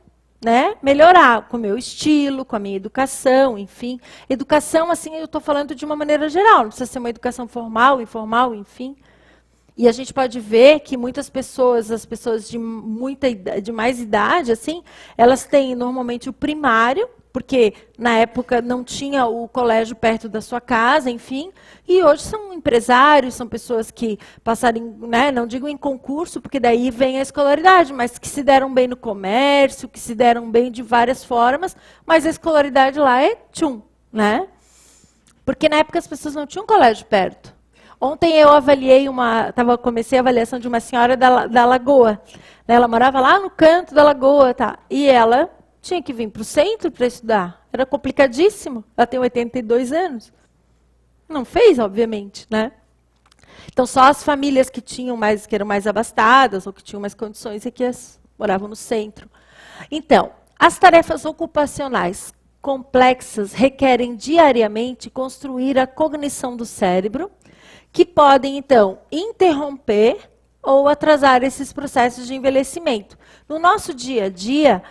né, melhorar com o meu estilo, com a minha educação, enfim. Educação, assim, eu estou falando de uma maneira geral, não precisa ser uma educação formal, informal, enfim. E a gente pode ver que muitas pessoas, as pessoas de mais idade, assim, elas têm normalmente o primário, porque na época não tinha o colégio perto da sua casa, enfim, e hoje são empresários, são pessoas que passaram, né, não digo em concurso, porque daí vem a escolaridade, mas que se deram bem no comércio, que se deram bem de várias formas, mas a escolaridade lá é tchum, né? Porque na época as pessoas não tinham colégio perto. Ontem eu comecei a avaliação de uma senhora da Lagoa. Ela morava lá no canto da Lagoa, tá? E ela tinha que vir para o centro para estudar. Era complicadíssimo. Ela tem 82 anos. Não fez, obviamente, né? Então, só as famílias que eram mais abastadas ou que tinham mais condições é que moravam no centro. Então, as tarefas ocupacionais complexas requerem diariamente construir a cognição do cérebro, que podem, então, interromper ou atrasar esses processos de envelhecimento. No nosso dia a dia,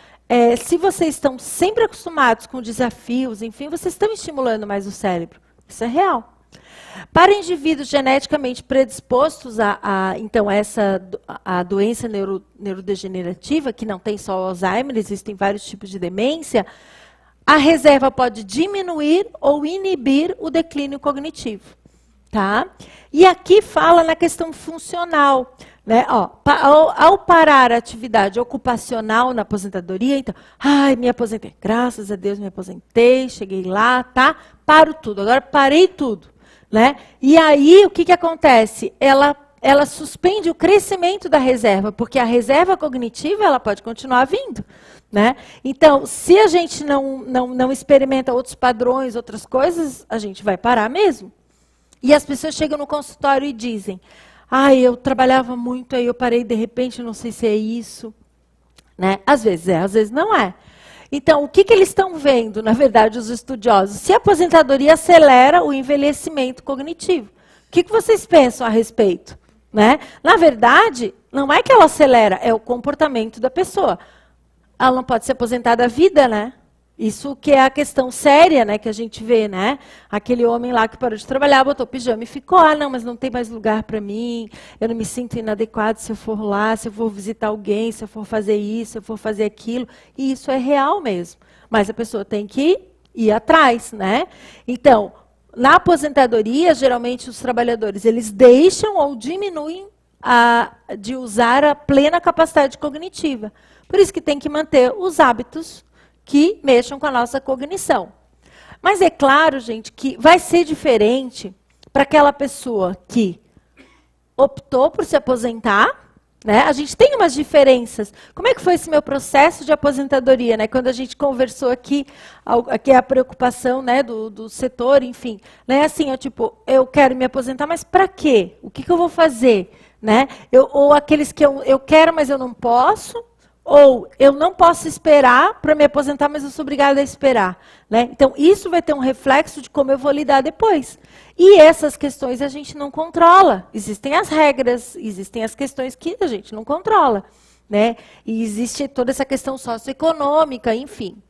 se vocês estão sempre acostumados com desafios, enfim, vocês estão estimulando mais o cérebro. Isso é real. Para indivíduos geneticamente predispostos então, a doença neurodegenerativa, que não tem só o Alzheimer, existem vários tipos de demência, a reserva pode diminuir ou inibir o declínio cognitivo. Tá? E aqui fala na questão funcional. Né? Ao parar a atividade ocupacional na aposentadoria, então, me aposentei, graças a Deus me aposentei, cheguei lá, tá? Paro tudo, agora parei tudo. Né? E aí, o que acontece? Ela suspende o crescimento da reserva, porque a reserva cognitiva ela pode continuar vindo. Né? Então, se a gente não experimenta outros padrões, outras coisas, a gente vai parar mesmo. E as pessoas chegam no consultório e dizem, eu trabalhava muito, aí eu parei de repente, não sei se é isso. Né? Às vezes é, às vezes não é. Então, o que eles estão vendo, na verdade, os estudiosos? Se a aposentadoria acelera o envelhecimento cognitivo. O que vocês pensam a respeito? Né? Na verdade, não é que ela acelera, é o comportamento da pessoa. Ela não pode se aposentar da vida, né? Isso que é a questão séria, né, que a gente vê, né? Aquele homem lá que parou de trabalhar, botou pijama e ficou, não, mas não tem mais lugar para mim, eu não me sinto inadequado se eu for lá, se eu for visitar alguém, se eu for fazer isso, se eu for fazer aquilo. E isso é real mesmo. Mas a pessoa tem que ir atrás, né? Então, na aposentadoria, geralmente os trabalhadores, eles deixam ou diminuem de usar a plena capacidade cognitiva. Por isso que tem que manter os hábitos que mexam com a nossa cognição. Mas é claro, gente, que vai ser diferente para aquela pessoa que optou por se aposentar, né? A gente tem umas diferenças. Como é que foi esse meu processo de aposentadoria, né? Quando a gente conversou aqui é a preocupação, né, do setor, enfim. Né? Assim, eu quero me aposentar, mas para quê? O que eu vou fazer? Né? Ou aqueles que eu quero, mas eu não posso. Ou eu não posso esperar para me aposentar, mas eu sou obrigada a esperar. Né? Então, isso vai ter um reflexo de como eu vou lidar depois. E essas questões a gente não controla. Existem as regras, existem as questões que a gente não controla. Né? E existe toda essa questão socioeconômica, enfim.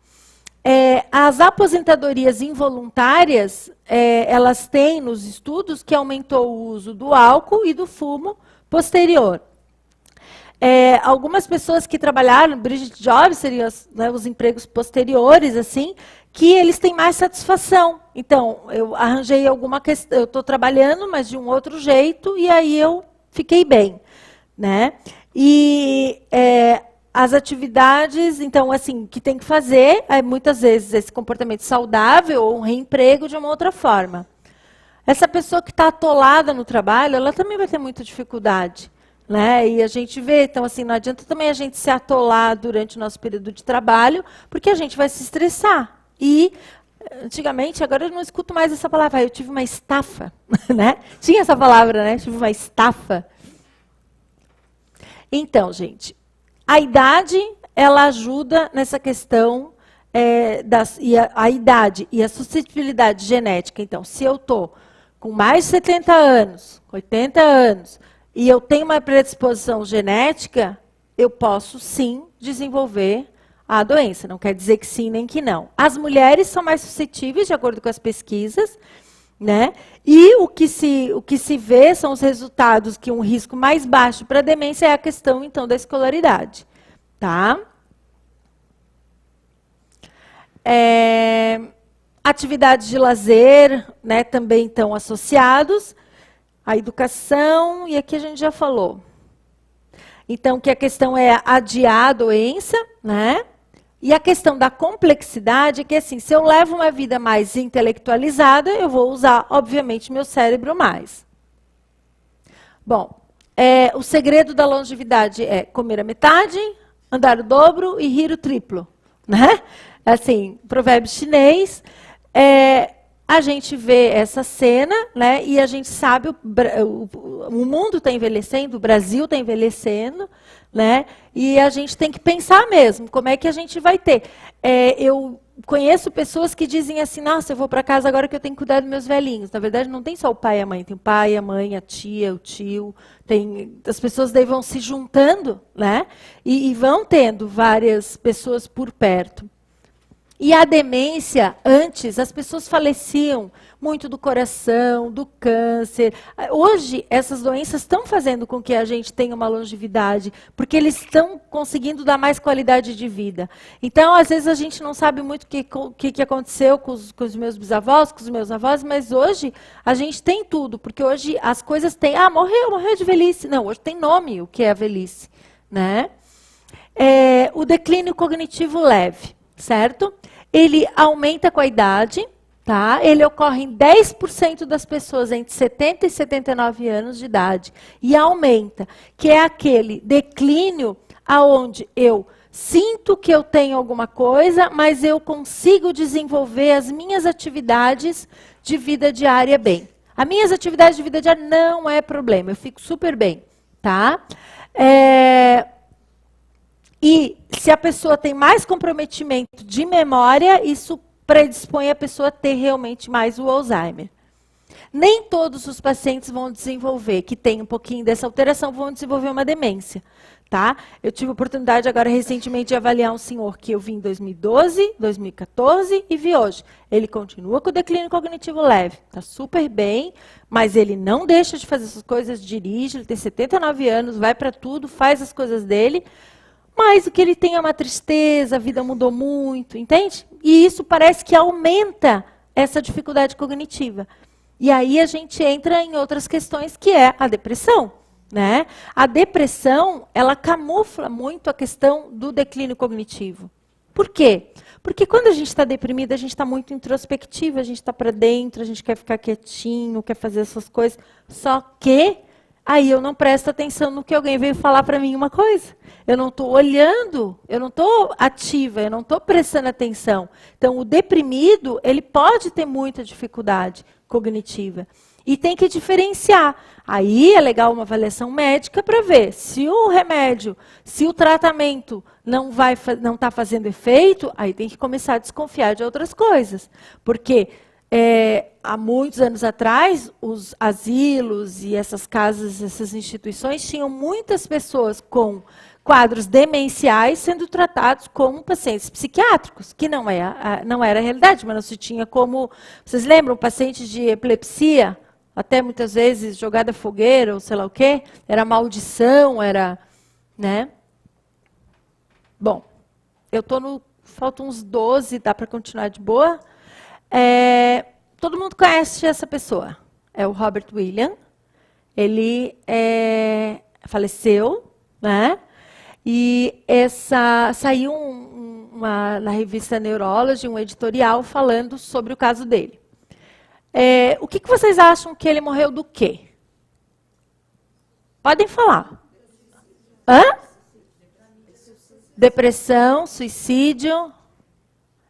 As aposentadorias involuntárias, elas têm nos estudos que aumentou o uso do álcool e do fumo posterior. Algumas pessoas que trabalharam, Bridget Jobs, seriam os empregos posteriores, assim, que eles têm mais satisfação. Então, eu arranjei alguma questão, eu estou trabalhando, mas de um outro jeito, e aí eu fiquei bem. Né? E as atividades, então, assim, que tem que fazer, muitas vezes, esse comportamento saudável ou um reemprego de uma outra forma. Essa pessoa que está atolada no trabalho, ela também vai ter muita dificuldade. Né? E a gente vê, então, assim, não adianta também a gente se atolar durante o nosso período de trabalho, porque a gente vai se estressar. E, antigamente, agora eu não escuto mais essa palavra, eu tive uma estafa. Né? Tinha essa palavra, né? Tive uma estafa. Então, gente, a idade, ela ajuda nessa questão, a idade e a suscetibilidade genética. Então, se eu estou com mais de 70 anos, 80 anos, e eu tenho uma predisposição genética, eu posso sim desenvolver a doença. Não quer dizer que sim nem que não. As mulheres são mais suscetíveis, de acordo com as pesquisas, né? E o que se vê são os resultados que um risco mais baixo para a demência é a questão, então, da escolaridade. Tá? Atividades de lazer, né, também estão associados. A educação, e aqui a gente já falou. Então, que a questão é adiar a doença, né? E a questão da complexidade é que, assim, se eu levo uma vida mais intelectualizada, eu vou usar, obviamente, meu cérebro mais. Bom, o segredo da longevidade é comer a metade, andar o dobro e rir o triplo, né? Assim, provérbio chinês. A gente vê essa cena, né, e a gente sabe o mundo está envelhecendo, o Brasil está envelhecendo, né, e a gente tem que pensar mesmo como é que a gente vai ter. Eu conheço pessoas que dizem assim, nossa, eu vou para casa agora que eu tenho que cuidar dos meus velhinhos. Na verdade, não tem só o pai e a mãe, tem o pai, a mãe, a tia, o tio. As pessoas daí vão se juntando, né, e vão tendo várias pessoas por perto. E a demência, antes, as pessoas faleciam muito do coração, do câncer. Hoje, essas doenças estão fazendo com que a gente tenha uma longevidade, porque eles estão conseguindo dar mais qualidade de vida. Então, às vezes, a gente não sabe muito o que aconteceu com os meus bisavós, com os meus avós, mas hoje a gente tem tudo, porque hoje as coisas têm... morreu de velhice. Não, hoje tem nome o que é a velhice. Né? O declínio cognitivo leve. Certo? Ele aumenta com a idade, tá? Ele ocorre em 10% das pessoas entre 70 e 79 anos de idade. E aumenta, que é aquele declínio aonde eu sinto que eu tenho alguma coisa, mas eu consigo desenvolver as minhas atividades de vida diária bem. As minhas atividades de vida diária não é problema, eu fico super bem, tá? E se a pessoa tem mais comprometimento de memória, isso predispõe a pessoa a ter realmente mais o Alzheimer. Nem todos os pacientes vão desenvolver, que tem um pouquinho dessa alteração, vão desenvolver uma demência. Tá? Eu tive a oportunidade agora recentemente de avaliar um senhor que eu vi em 2012, 2014 e vi hoje. Ele continua com o declínio cognitivo leve, está super bem, mas ele não deixa de fazer essas coisas, dirige, ele tem 79 anos, vai para tudo, faz as coisas dele, mas o que ele tem é uma tristeza, a vida mudou muito, entende? E isso parece que aumenta essa dificuldade cognitiva. E aí a gente entra em outras questões, que é a depressão. Né? A depressão, ela camufla muito a questão do declínio cognitivo. Por quê? Porque quando a gente está deprimida, a gente está muito introspectiva, a gente está para dentro, a gente quer ficar quietinho, quer fazer essas coisas. Só que aí eu não presto atenção no que alguém veio falar para mim uma coisa. Eu não estou olhando, eu não estou ativa, eu não estou prestando atenção. Então, o deprimido, ele pode ter muita dificuldade cognitiva. E tem que diferenciar. Aí é legal uma avaliação médica para ver se o remédio, se o tratamento não está fazendo efeito, aí tem que começar a desconfiar de outras coisas. Porque há muitos anos atrás, os asilos e essas casas, essas instituições, tinham muitas pessoas com quadros demenciais sendo tratados como pacientes psiquiátricos, que não era a realidade, mas não se tinha como... Vocês lembram, pacientes de epilepsia... Até muitas vezes jogada fogueira, ou sei lá o quê, era maldição, era, né? Bom, eu estou no... Faltam uns 12, dá para continuar de boa. Todo mundo conhece essa pessoa. É o Robert Williams. Ele faleceu, né? E saiu na revista Neurology, um editorial falando sobre o caso dele. O que vocês acham que ele morreu do quê? Podem falar. Hã? Depressão, suicídio.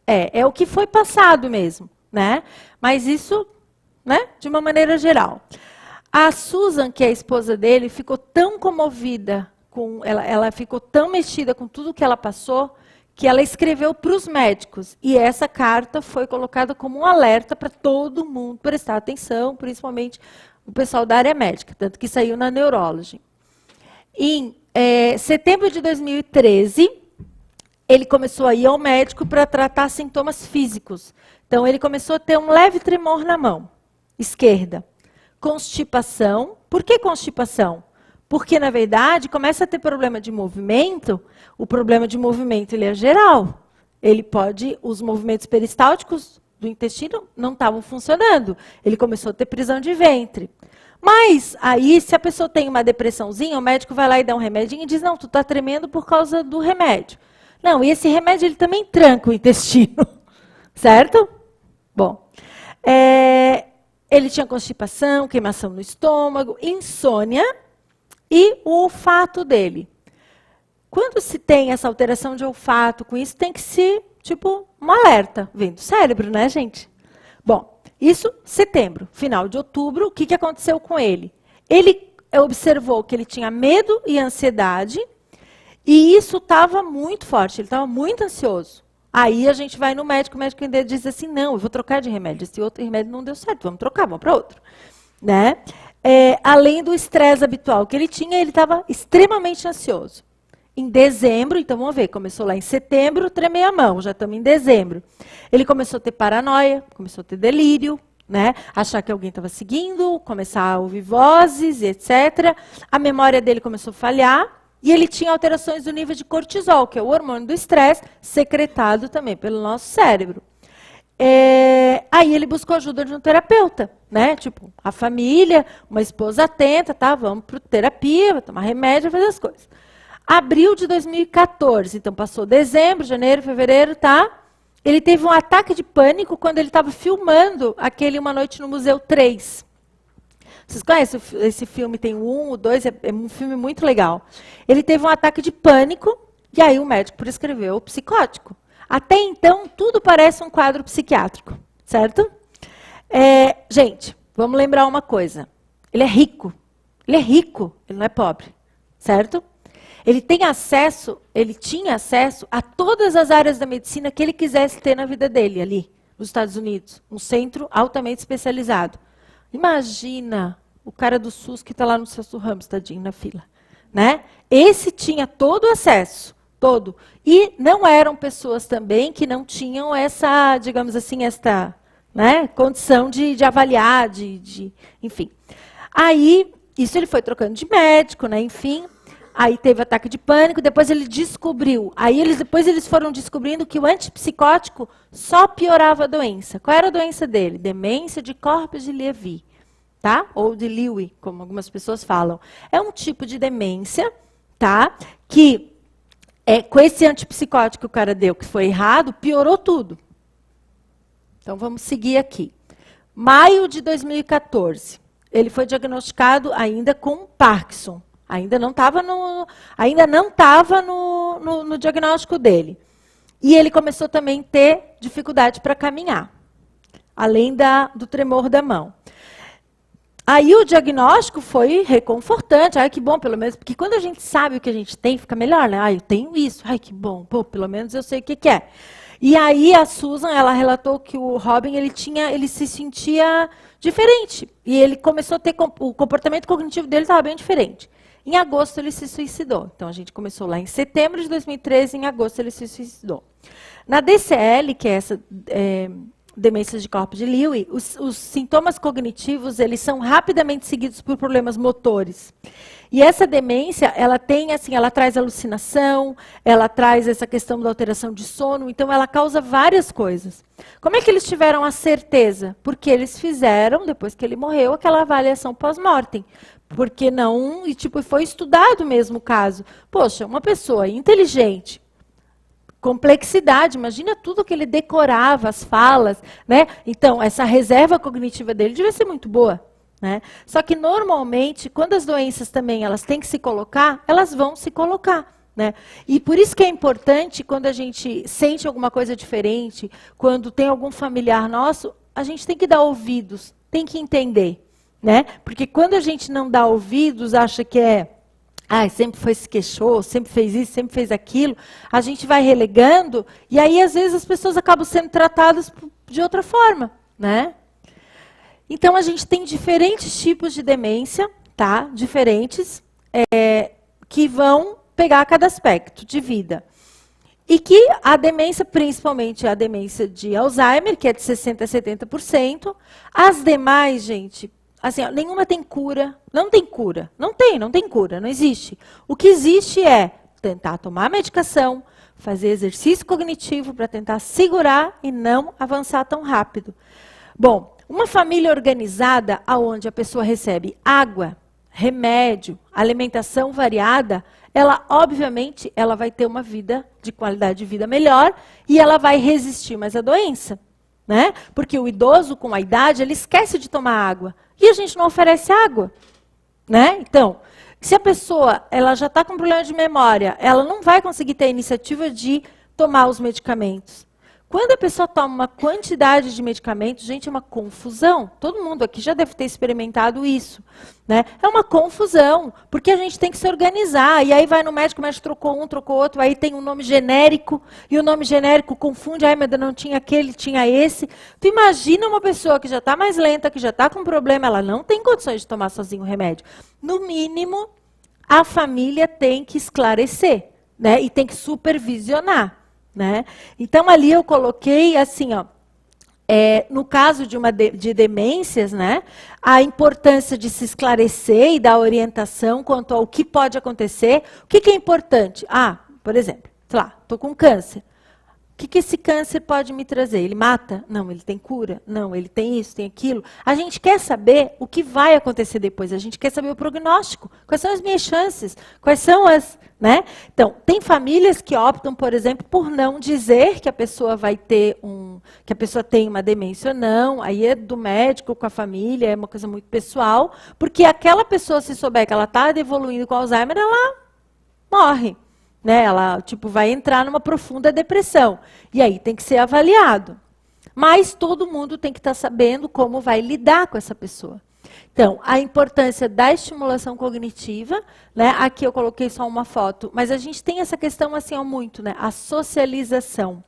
É o que foi passado mesmo, né? Mas isso, né, de uma maneira geral. A Susan, que é a esposa dele, ficou tão comovida, ela ficou tão mexida com tudo que ela passou, que ela escreveu para os médicos. E essa carta foi colocada como um alerta para todo mundo prestar atenção, principalmente o pessoal da área médica, tanto que saiu na Neurology. Em setembro de 2013, ele começou a ir ao médico para tratar sintomas físicos. Então, ele começou a ter um leve tremor na mão esquerda. Constipação. Por que constipação? Porque, na verdade, começa a ter problema de movimento. O problema de movimento ele é geral. Os movimentos peristálticos do intestino não estavam funcionando. Ele começou a ter prisão de ventre. Mas, aí, se a pessoa tem uma depressãozinha, o médico vai lá e dá um remedinho e diz, não, tu está tremendo por causa do remédio. Não, e esse remédio ele também tranca o intestino. Certo? Bom, ele tinha constipação, queimação no estômago, insônia, e o olfato dele. Quando se tem essa alteração de olfato com isso, tem que ser, tipo, um alerta. Vem do cérebro, né, gente? Bom, isso setembro. Final de outubro, o que aconteceu com ele? Ele observou que ele tinha medo e ansiedade, e isso estava muito forte, ele estava muito ansioso. Aí a gente vai no médico, o médico ainda diz assim, não, eu vou trocar de remédio. Esse outro remédio não deu certo, vamos trocar, vamos para outro. Né? Além do estresse habitual que ele tinha, ele estava extremamente ansioso. Em dezembro, então vamos ver, começou lá em setembro, tremei a mão, já estamos em dezembro. Ele começou a ter paranoia, começou a ter delírio, né? Achar que alguém estava seguindo, começar a ouvir vozes, etc. A memória dele começou a falhar e ele tinha alterações do nível de cortisol, que é o hormônio do estresse, secretado também pelo nosso cérebro. Aí ele buscou ajuda de um terapeuta, né? Tipo, a família, uma esposa atenta, tá? Vamos para terapia, vai tomar remédio, fazer as coisas. Abril de 2014, então passou dezembro, janeiro, fevereiro, tá? Ele teve um ataque de pânico quando ele estava filmando aquele Uma Noite no Museu 3. Vocês conhecem esse filme? Tem o 1, o 2, é um filme muito legal. Ele teve um ataque de pânico e aí o médico prescreveu o psicótico. Até então, tudo parece um quadro psiquiátrico, certo? Gente, vamos lembrar uma coisa. Ele é rico. Ele é rico, ele não é pobre, certo? Ele tinha acesso a todas as áreas da medicina que ele quisesse ter na vida dele, ali, nos Estados Unidos. Um centro altamente especializado. Imagina o cara do SUS que está lá no Celso Ramos, tadinho, na fila. Né? Esse tinha todo o acesso, todo. E não eram pessoas também que não tinham essa, digamos assim, esta, né, condição de avaliar, enfim. Aí, isso ele foi trocando de médico, né, enfim. Aí teve ataque de pânico, depois ele descobriu. Depois eles foram descobrindo que o antipsicótico só piorava a doença. Qual era a doença dele? Demência de Corpus de Lewy, tá? Ou de Lewy, como algumas pessoas falam. É um tipo de demência, tá? Que com esse antipsicótico que o cara deu, que foi errado, piorou tudo. Então vamos seguir aqui. Maio de 2014, ele foi diagnosticado ainda com Parkinson. Ainda não estava no diagnóstico dele. E ele começou também a ter dificuldade para caminhar, além do tremor da mão. Aí o diagnóstico foi reconfortante. Ai, que bom, pelo menos, porque quando a gente sabe o que a gente tem, fica melhor, né? Ai, eu tenho isso. Ai, que bom. Pô, pelo menos eu sei o que é. E aí a Susan, ela relatou que o Robin, ele se sentia diferente. E ele começou a ter, o comportamento cognitivo dele estava bem diferente. Em agosto, ele se suicidou. Então, a gente começou lá em setembro de 2013, em agosto, ele se suicidou. Na DCL, que é essa demência de Corpus de Lewy, os sintomas cognitivos, eles são rapidamente seguidos por problemas motores. E essa demência, ela tem, assim, ela traz alucinação, ela traz essa questão da alteração de sono, então ela causa várias coisas. Como é que eles tiveram a certeza? Porque eles fizeram, depois que ele morreu, aquela avaliação pós-mortem. Porque não, e tipo, foi estudado mesmo o caso. Poxa, uma pessoa inteligente, complexidade, imagina tudo que ele decorava, as falas, né? Então, essa reserva cognitiva dele devia ser muito boa, né? Só que normalmente, quando as doenças também elas têm que se colocar, elas vão se colocar, né? E por isso que é importante, quando a gente sente alguma coisa diferente, quando tem algum familiar nosso, a gente tem que dar ouvidos, tem que entender. Né? Porque quando a gente não dá ouvidos, acha que sempre foi se queixou, sempre fez isso, sempre fez aquilo, a gente vai relegando, e aí às vezes as pessoas acabam sendo tratadas de outra forma, né? Então a gente tem diferentes tipos de demência, tá? Diferentes, que vão pegar cada aspecto de vida. E que a demência, principalmente a demência de Alzheimer, que é de 60% a 70%, as demais, gente, assim, nenhuma tem cura, não tem cura, não tem cura, não existe. O que existe é tentar tomar medicação, fazer exercício cognitivo para tentar segurar e não avançar tão rápido. Bom, uma família organizada, onde a pessoa recebe água, remédio, alimentação variada, ela, obviamente, ela vai ter uma vida de qualidade de vida melhor e ela vai resistir mais à doença. Né? Porque o idoso, com a idade, ele esquece de tomar água. E a gente não oferece água. Né? Então, se a pessoa ela já está com problema de memória, ela não vai conseguir ter a iniciativa de tomar os medicamentos. Quando a pessoa toma uma quantidade de medicamentos, gente, é uma confusão. Todo mundo aqui já deve ter experimentado isso. Né? É uma confusão, porque a gente tem que se organizar. E aí vai no médico, o médico trocou um, trocou outro, aí tem um nome genérico, e o nome genérico confunde, ai, mas não tinha aquele, tinha esse. Tu imagina uma pessoa que já está mais lenta, que já está com problema, ela não tem condições de tomar sozinho o remédio. No mínimo, a família tem que esclarecer, né? E tem que supervisionar. Né? Então, ali eu coloquei, assim, ó, no caso de demências, né, a importância de se esclarecer e dar orientação quanto ao que pode acontecer. O que é importante? Por exemplo, sei lá, estou com câncer. O que esse câncer pode me trazer? Ele mata? Não, ele tem cura? Não, ele tem isso, tem aquilo. A gente quer saber o que vai acontecer depois. A gente quer saber o prognóstico. Quais são as minhas chances? Quais são as... Né? Então, tem famílias que optam, por exemplo, por não dizer que a pessoa vai ter que a pessoa tem uma demência ou não. Aí é do médico com a família, é uma coisa muito pessoal. Porque aquela pessoa, se souber que ela está evoluindo com Alzheimer, ela morre. Né? Ela vai entrar numa profunda depressão. E aí tem que ser avaliado. Mas todo mundo tem que estar sabendo como vai lidar com essa pessoa. Então, a importância da estimulação cognitiva, né? Aqui eu coloquei só uma foto, mas a gente tem essa questão assim, ó, muito, né? A socialização.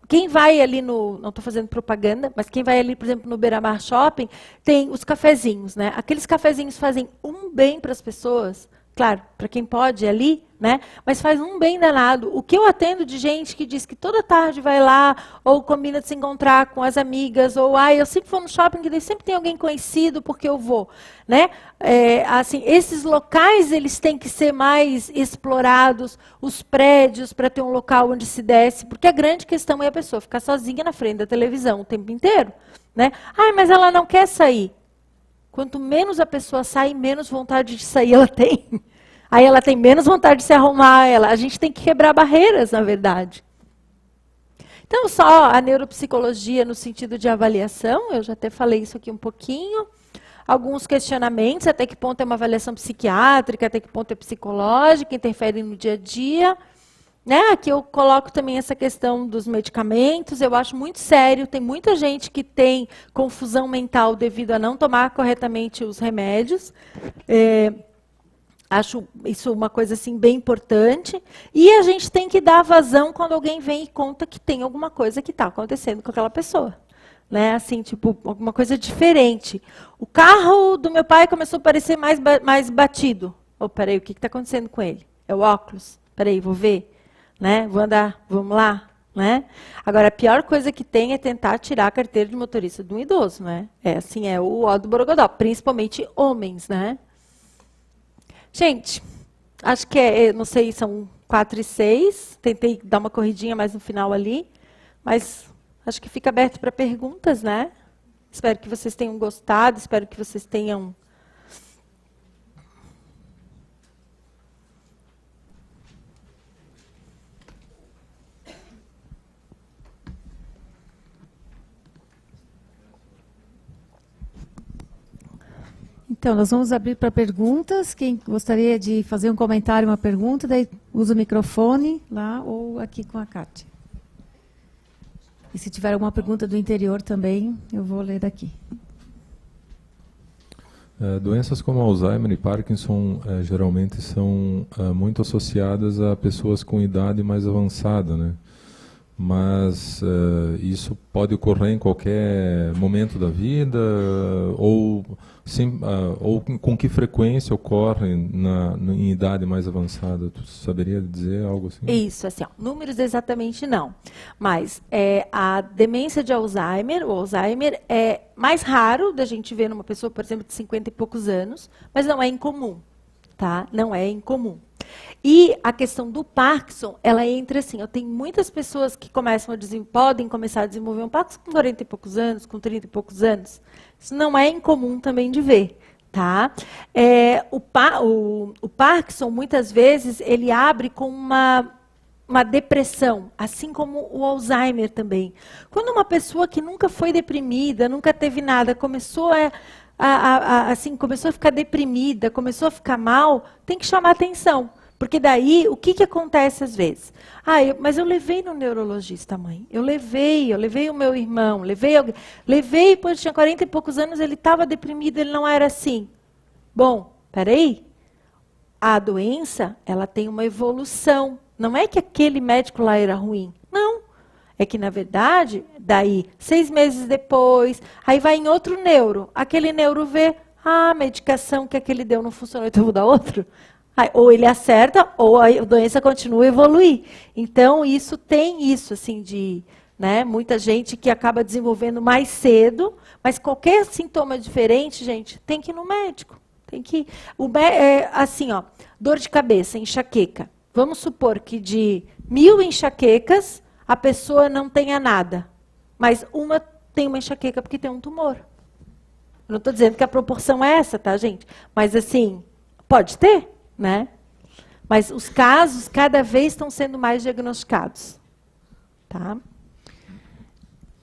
Quem vai ali no, não estou fazendo propaganda, mas quem vai ali, por exemplo, no Beira-Mar Shopping, tem os cafezinhos, né? Aqueles cafezinhos fazem um bem para as pessoas, claro, para quem pode ir ali, né? Mas faz um bem danado. O que eu atendo de gente que diz que toda tarde vai lá, ou combina de se encontrar com as amigas, ou eu sempre vou no shopping, que sempre tem alguém conhecido porque eu vou, né? Assim, esses locais eles têm que ser mais explorados, os prédios para ter um local onde se desce, porque a grande questão é a pessoa ficar sozinha na frente da televisão o tempo inteiro, né? Mas ela não quer sair. Quanto menos a pessoa sai, menos vontade de sair ela tem. Aí ela tem menos vontade de se arrumar. A gente tem que quebrar barreiras, na verdade. Então, só a neuropsicologia no sentido de avaliação, eu já até falei isso aqui um pouquinho. Alguns questionamentos, até que ponto é uma avaliação psiquiátrica, até que ponto é psicológica, interfere no dia a dia. Né? Aqui eu coloco também essa questão dos medicamentos, eu acho muito sério, tem muita gente que tem confusão mental devido a não tomar corretamente os remédios. Acho isso uma coisa assim, bem importante. E a gente tem que dar vazão quando alguém vem e conta que tem alguma coisa que está acontecendo com aquela pessoa. Né? Assim, tipo, alguma coisa diferente. O carro do meu pai começou a parecer mais batido. Peraí, o que está acontecendo com ele? É o óculos? Peraí, vou ver. Né? Vou andar, vamos lá. Né? Agora, a pior coisa que tem é tentar tirar a carteira de motorista de um idoso. Né? É o ó do Borogodó, principalmente homens. Né? Gente, acho que não sei, são 4:06. Tentei dar uma corridinha mais no final ali, mas acho que fica aberto para perguntas, né? Espero que vocês tenham gostado, espero que vocês tenham...
Então, nós vamos abrir para perguntas. Quem gostaria de fazer um comentário, uma pergunta, daí usa o microfone lá ou aqui com a Kátia. E se tiver alguma pergunta do interior também, eu vou ler daqui.
Doenças como Alzheimer e Parkinson geralmente são muito associadas a pessoas com idade mais avançada, né? Mas isso pode ocorrer em qualquer momento da vida ou com que frequência ocorre em idade mais avançada? Tu saberia dizer algo assim?
Isso, assim, ó, números exatamente não. Mas a demência de Alzheimer, o Alzheimer é mais raro da gente ver numa pessoa, por exemplo, de 50 e poucos anos, mas não é incomum, tá? Não é incomum. E a questão do Parkinson, ela entra assim, eu tenho muitas pessoas que podem começar a desenvolver um Parkinson com 40 e poucos anos, com 30 e poucos anos. Isso não é incomum também de ver, tá? O Parkinson, muitas vezes, ele abre com uma depressão, assim como o Alzheimer também. Quando uma pessoa que nunca foi deprimida, nunca teve nada, começou a ficar deprimida, começou a ficar mal, tem que chamar atenção. Porque daí, o que acontece às vezes? Mas eu levei no neurologista, mãe. Eu levei o meu irmão, levei, pois tinha 40 e poucos anos, ele estava deprimido, ele não era assim. Bom, peraí. A doença, ela tem uma evolução. Não é que aquele médico lá era ruim. Não. É que, na verdade, daí, 6 meses depois, aí vai em outro neuro. Aquele neuro vê, a medicação que aquele deu não funcionou, então eu vou dar outro. Ou ele acerta, ou a doença continua a evoluir. Então, isso tem isso, assim, né, muita gente que acaba desenvolvendo mais cedo, mas qualquer sintoma diferente, gente, tem que ir no médico. Tem que assim, ó, dor de cabeça, enxaqueca. Vamos supor que de 1000 enxaquecas, a pessoa não tenha nada. Mas uma tem uma enxaqueca porque tem um tumor. Eu não estou dizendo que a proporção é essa, tá, gente? Mas, assim, pode ter, né? Mas os casos, cada vez, estão sendo mais diagnosticados. Tá?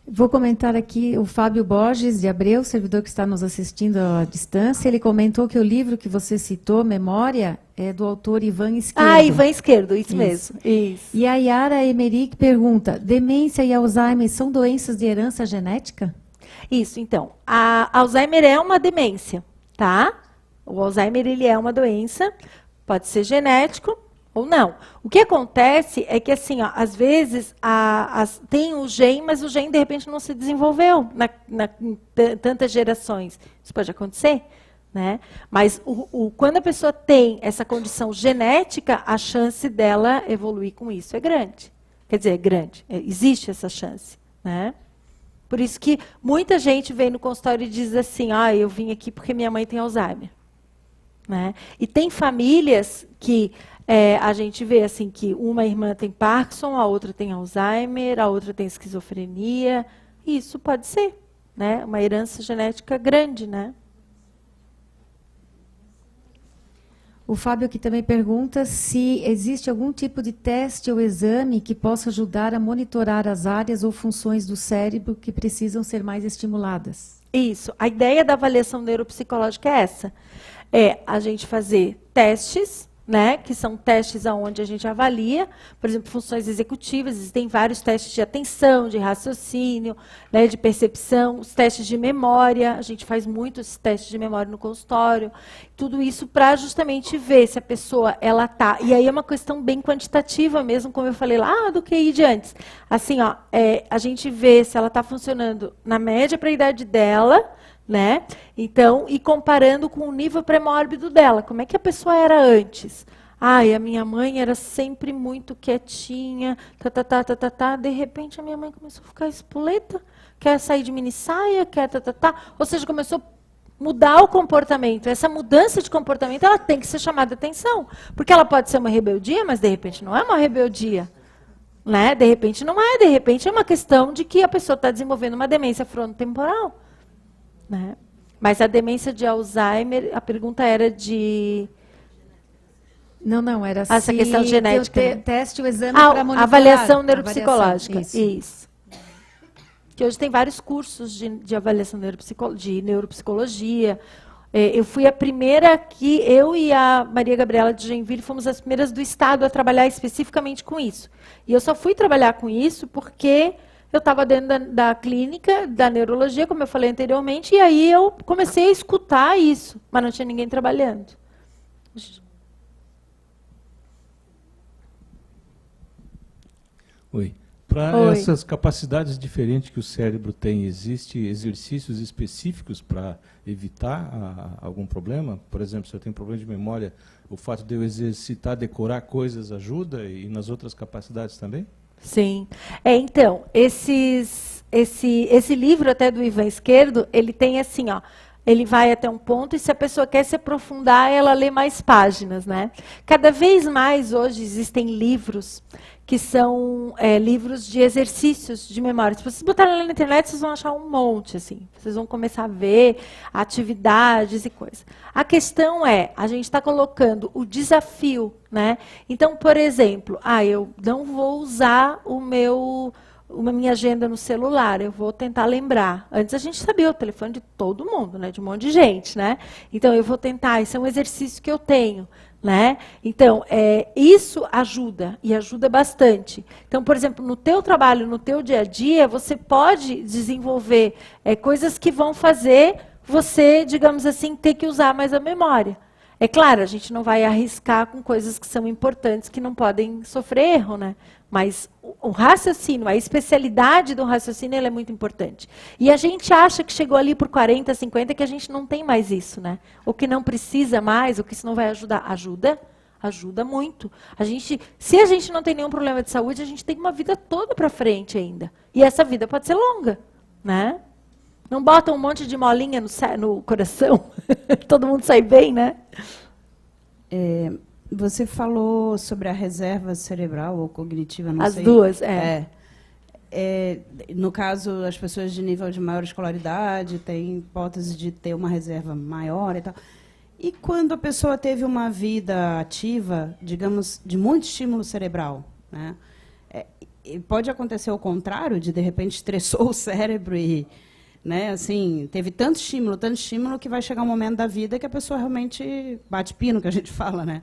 Vou comentar aqui o Fábio Borges de Abreu, servidor que está nos assistindo à distância. Ele comentou que o livro que você citou, Memória, é do autor Ivan Esquerdo.
Ivan Esquerdo, isso mesmo. Isso.
E a Yara Emerick pergunta, demência e Alzheimer são doenças de herança genética?
Isso, então, a Alzheimer é uma demência, tá? O Alzheimer, ele é uma doença, pode ser genético ou não. O que acontece é que, assim, ó, às vezes, tem o gene, mas o gene, de repente, não se desenvolveu em tantas gerações. Isso pode acontecer, né? Mas quando a pessoa tem essa condição genética, a chance dela evoluir com isso é grande. Quer dizer, é grande, existe essa chance, né? Por isso que muita gente vem no consultório e diz assim, eu vim aqui porque minha mãe tem Alzheimer. Né? E tem famílias que a gente vê assim que uma irmã tem Parkinson, a outra tem Alzheimer, a outra tem esquizofrenia. Isso pode ser, né? Uma herança genética grande, né?
O Fábio aqui também pergunta se existe algum tipo de teste ou exame que possa ajudar a monitorar as áreas ou funções do cérebro que precisam ser mais estimuladas.
Isso. A ideia da avaliação neuropsicológica é essa. É a gente fazer testes, né, que são testes onde a gente avalia, por exemplo, funções executivas, existem vários testes de atenção, de raciocínio, né, de percepção, os testes de memória, a gente faz muitos testes de memória no consultório, tudo isso para justamente ver se a pessoa, ela tá, e aí é uma questão bem quantitativa mesmo, como eu falei lá do QI de antes, assim, ó, a gente vê se ela está funcionando na média para a idade dela, né? Então, e comparando com o nível pré-mórbido dela, como é que a pessoa era antes? A minha mãe era sempre muito quietinha, de repente a minha mãe começou a ficar espoleta, quer sair de mini saia, ou seja, começou a mudar o comportamento. Essa mudança de comportamento, ela tem que ser chamada atenção, porque ela pode ser uma rebeldia, mas de repente não é uma rebeldia. Né? De repente não é, de repente é uma questão de que a pessoa está desenvolvendo uma demência frontotemporal. Né? Mas a demência de Alzheimer, a pergunta era de...
Não, era
essa questão genética.
Teste, o exame para monitorar.
Avaliação neuropsicológica.
Isso.
Que hoje tem vários cursos de avaliação de neuropsicologia. Eu fui a primeira que eu e a Maria Gabriela de Genville fomos as primeiras do estado a trabalhar especificamente com isso. E eu só fui trabalhar com isso porque eu estava dentro da clínica, da neurologia, como eu falei anteriormente, e aí eu comecei a escutar isso, mas não tinha ninguém trabalhando.
Oi. Para essas capacidades diferentes que o cérebro tem, existem exercícios específicos para evitar algum problema? Por exemplo, se eu tenho problema de memória, o fato de eu exercitar, decorar coisas ajuda, e nas outras capacidades também?
Sim. Então, esse livro até do Ivan Esquerdo, ele tem assim, ó, ele vai até um ponto e se a pessoa quer se aprofundar, ela lê mais páginas, né? Cada vez mais hoje existem livros que são livros de exercícios de memória. Se vocês botarem lá na internet, vocês vão achar um monte, assim. Vocês vão começar a ver atividades e coisas. A questão a gente está colocando o desafio, né? Então, por exemplo, eu não vou usar uma minha agenda no celular, eu vou tentar lembrar. Antes a gente sabia o telefone de todo mundo, né? De um monte de gente, né? Então, eu vou tentar, isso é um exercício que eu tenho. Né? Então, isso ajuda, e ajuda bastante. Então, por exemplo, no teu trabalho, no teu dia a dia, você pode desenvolver coisas que vão fazer você, digamos assim, ter que usar mais a memória. É claro, a gente não vai arriscar com coisas que são importantes, que não podem sofrer erro, né? Mas o raciocínio, a especialidade do raciocínio, ela é muito importante. E a gente acha que chegou ali por 40, 50, que a gente não tem mais isso, né? Ou que não precisa mais, ou que isso não vai ajudar. Ajuda muito. Se a gente não tem nenhum problema de saúde, a gente tem uma vida toda para frente ainda. E essa vida pode ser longa, né? Não bota um monte de molinha no coração, todo mundo sai bem, né?
Você falou sobre a reserva cerebral ou cognitiva, não sei.
As duas,
no caso, as pessoas de nível de maior escolaridade têm hipótese de ter uma reserva maior e tal. E quando a pessoa teve uma vida ativa, digamos, de muito estímulo cerebral, né? Pode acontecer o contrário, de repente estressou o cérebro e, né, assim, teve tanto estímulo, que vai chegar um momento da vida que a pessoa realmente bate pino, que a gente fala, né?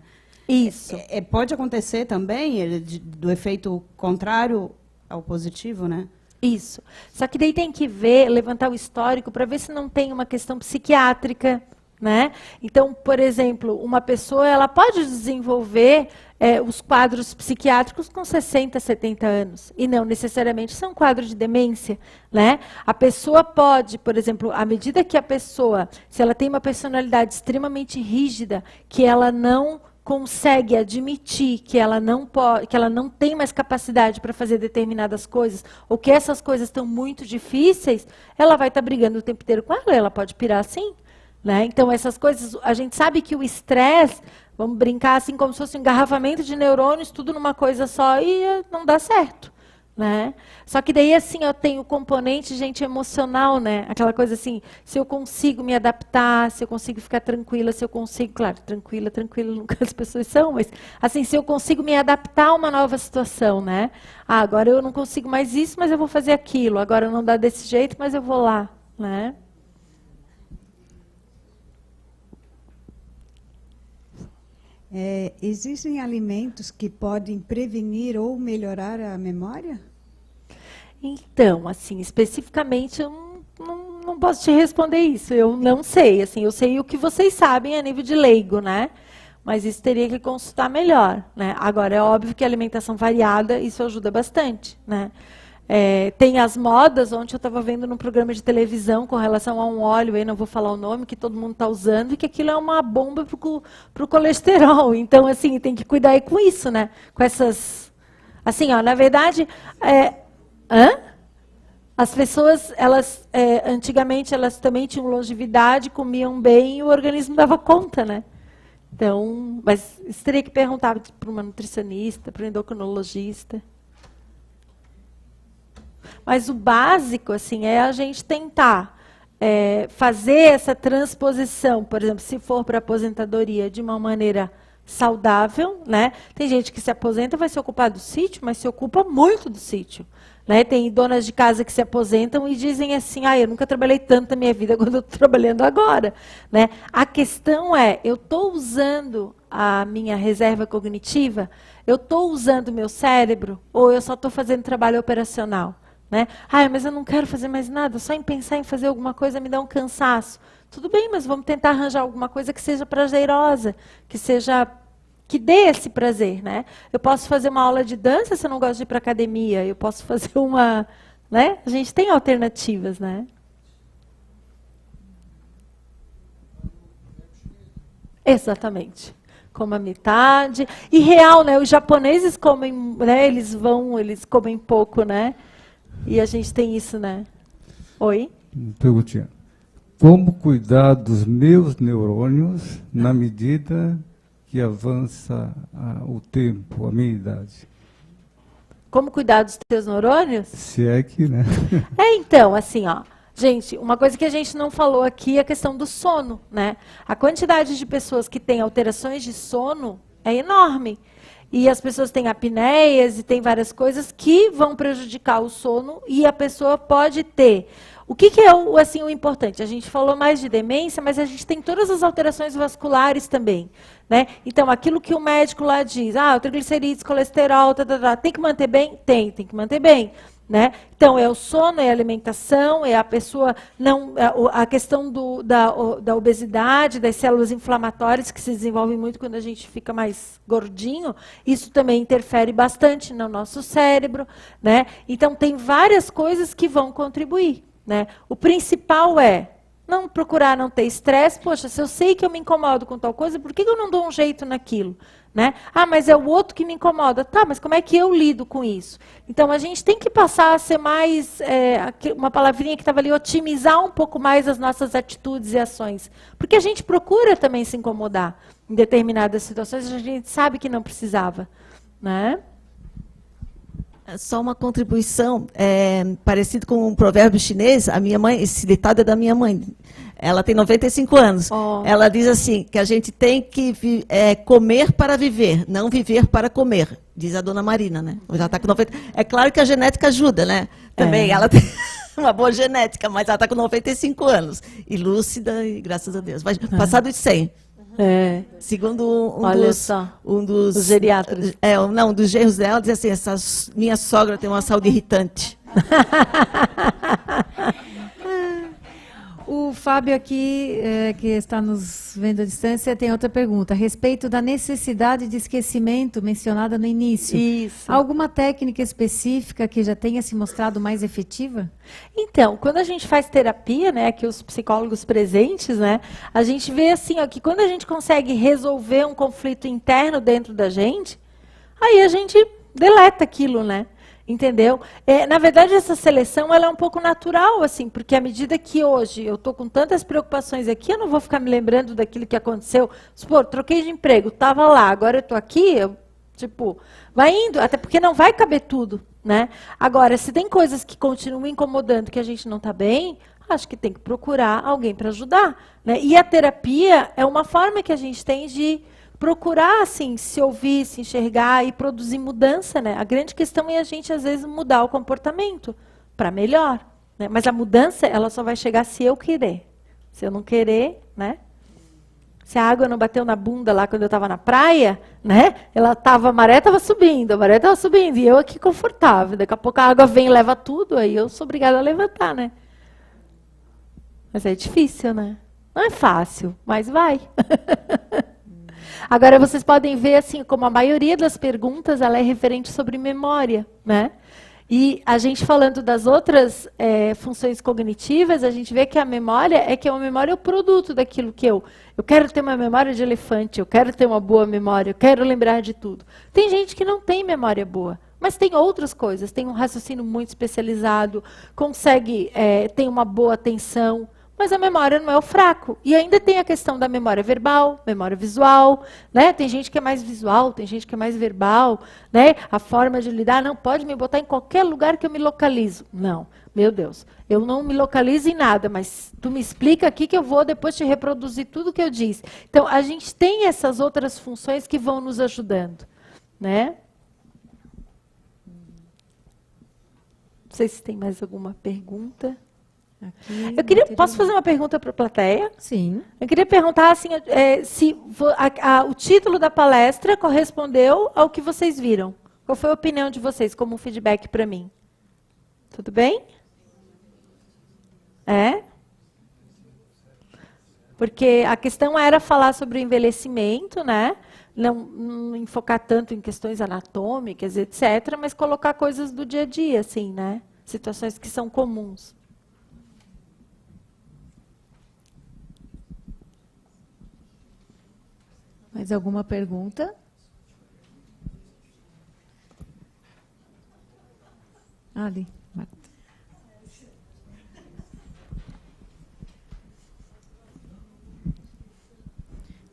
Isso.
Pode acontecer também do efeito contrário ao positivo, né?
Isso. Só que daí tem que ver, levantar o histórico para ver se não tem uma questão psiquiátrica, né? Então, por exemplo, uma pessoa ela pode desenvolver os quadros psiquiátricos com 60, 70 anos. E não necessariamente são quadros de demência, né? A pessoa pode, por exemplo, à medida que a pessoa, se ela tem uma personalidade extremamente rígida, que ela não consegue admitir que ela não pode, que ela não tem mais capacidade para fazer determinadas coisas, ou que essas coisas estão muito difíceis, ela vai estar brigando o tempo inteiro com ela pode pirar assim, né? Então essas coisas, a gente sabe que o estresse, vamos brincar assim como se fosse um engarrafamento de neurônios, tudo numa coisa só e não dá certo, né? Só que daí assim eu tenho o componente, gente, emocional, né? Aquela coisa assim, se eu consigo me adaptar, se eu consigo ficar tranquila, se eu consigo, claro, tranquila nunca as pessoas são, mas assim, se eu consigo me adaptar a uma nova situação, né? Ah, agora eu não consigo mais isso, mas eu vou fazer aquilo. Agora não dá desse jeito, mas eu vou lá, né?
Existem alimentos que podem prevenir ou melhorar a memória?
Então, assim, especificamente, eu não posso te responder isso. Eu não sei. Assim, eu sei o que vocês sabem a nível de leigo, né? Mas isso teria que consultar melhor, né? Agora, é óbvio que a alimentação variada, isso ajuda bastante, né? Tem as modas, ontem eu estava vendo num programa de televisão com relação a um óleo, aí não vou falar o nome, que todo mundo está usando, e que aquilo é uma bomba para o colesterol. Então, assim, tem que cuidar aí com isso, né? Com essas... Assim, ó, na verdade... As pessoas, elas antigamente, elas também tinham longevidade, comiam bem e o organismo dava conta, né? Então, mas isso teria que perguntar para uma nutricionista, para um endocrinologista. Mas o básico, assim, é a gente tentar fazer essa transposição, por exemplo, se for para aposentadoria, de uma maneira saudável, né? Tem gente que se aposenta vai se ocupar do sítio, mas se ocupa muito do sítio, né? Tem donas de casa que se aposentam e dizem assim, eu nunca trabalhei tanto na minha vida quanto eu estou trabalhando agora, né? A questão é, eu estou usando a minha reserva cognitiva, eu estou usando o meu cérebro, ou eu só estou fazendo trabalho operacional, né? Mas eu não quero fazer mais nada, só em pensar em fazer alguma coisa me dá um cansaço. Tudo bem, mas vamos tentar arranjar alguma coisa que seja prazerosa, que dê esse prazer, né? Eu posso fazer uma aula de dança se eu não gosto de ir para academia, eu posso fazer uma, né? A gente tem alternativas, né? Exatamente. Como a metade. E real, né? Os japoneses comem, né? Eles comem pouco, né? E a gente tem isso, né? Oi?
Perguntinha. Como cuidar dos meus neurônios na medida que avança o tempo, a minha idade?
Como cuidar dos teus neurônios?
Se é que, né?
Então, assim, ó. Gente, uma coisa que a gente não falou aqui é a questão do sono, né? A quantidade de pessoas que têm alterações de sono é enorme. E as pessoas têm apneias e tem várias coisas que vão prejudicar o sono e a pessoa pode ter. O que é o importante? A gente falou mais de demência, mas a gente tem todas as alterações vasculares também, né? Então, aquilo que o médico lá diz, o triglicerídeos, colesterol, tem que manter bem? Tem que manter bem, né? Então, é o sono, é a alimentação, é a pessoa não, a questão da obesidade, das células inflamatórias que se desenvolvem muito quando a gente fica mais gordinho, isso também interfere bastante no nosso cérebro, né? Então, tem várias coisas que vão contribuir. Né? O principal é não procurar não ter estresse. Poxa, se eu sei que eu me incomodo com tal coisa, por que eu não dou um jeito naquilo? Né? Mas é o outro que me incomoda. Tá, mas como é que eu lido com isso? Então, a gente tem que passar a ser mais, uma palavrinha que estava ali, otimizar um pouco mais as nossas atitudes e ações. Porque a gente procura também se incomodar em determinadas situações, a gente sabe que não precisava. Né?
Só uma contribuição, parecido com um provérbio chinês, a minha mãe, esse ditado é da minha mãe, ela tem 95 anos, ela diz assim, que a gente tem que comer para viver, não viver para comer, diz a dona Marina, né? Já está com 90. É claro que a genética ajuda, né? Também ela tem uma boa genética, mas ela está com 95 anos, e lúcida, e graças a Deus, vai passar dos 100. Segundo um dos
os geriatras.
Um dos genros dela, diz assim, minha sogra tem uma saúde irritante.
O Fábio aqui, que está nos vendo à distância, tem outra pergunta. A respeito da necessidade de esquecimento mencionada no início.
Isso.
Alguma técnica específica que já tenha se mostrado mais efetiva?
Então, quando a gente faz terapia, né, que os psicólogos presentes, né, a gente vê assim, ó, que quando a gente consegue resolver um conflito interno dentro da gente, aí a gente deleta aquilo, né? Entendeu? Na verdade, essa seleção ela é um pouco natural, assim, porque à medida que hoje eu estou com tantas preocupações aqui, eu não vou ficar me lembrando daquilo que aconteceu. Supor, troquei de emprego, estava lá, agora eu estou aqui, vai indo, até porque não vai caber tudo, né? Agora, se tem coisas que continuam incomodando, que a gente não está bem, acho que tem que procurar alguém para ajudar, né? E a terapia é uma forma que a gente tem de procurar, assim, se ouvir, se enxergar e produzir mudança, né? A grande questão é a gente, às vezes, mudar o comportamento para melhor, né? Mas a mudança, ela só vai chegar se eu querer. Se eu não querer, né? Se a água não bateu na bunda lá quando eu estava na praia, né? A maré estava subindo, e eu aqui confortável. Daqui a pouco a água vem e leva tudo, aí eu sou obrigada a levantar, né? Mas é difícil, né? Não é fácil, mas vai. Agora, vocês podem ver, assim, como a maioria das perguntas, ela é referente sobre memória, né? E a gente falando das outras funções cognitivas, a gente vê que a memória é o produto daquilo que eu quero ter uma memória de elefante, eu quero ter uma boa memória, eu quero lembrar de tudo. Tem gente que não tem memória boa, mas tem outras coisas, tem um raciocínio muito especializado, consegue ter uma boa atenção. Mas a memória não é o fraco. E ainda tem a questão da memória verbal, memória visual, né? Tem gente que é mais visual, tem gente que é mais verbal, né? A forma de lidar, não pode me botar em qualquer lugar que eu me localizo. Não, meu Deus, eu não me localizo em nada, mas tu me explica aqui que eu vou depois te reproduzir tudo que eu disse. Então, a gente tem essas outras funções que vão nos ajudando, né? Não sei se tem mais alguma pergunta. Posso fazer uma pergunta para a plateia?
Sim.
Eu queria perguntar assim, se o título da palestra correspondeu ao que vocês viram. Qual foi a opinião de vocês como um feedback para mim? Tudo bem? Porque a questão era falar sobre o envelhecimento, né? Não enfocar tanto em questões anatômicas, etc., mas colocar coisas do dia a dia, assim, né? Situações que são comuns.
Mais alguma pergunta? Ali, Marta.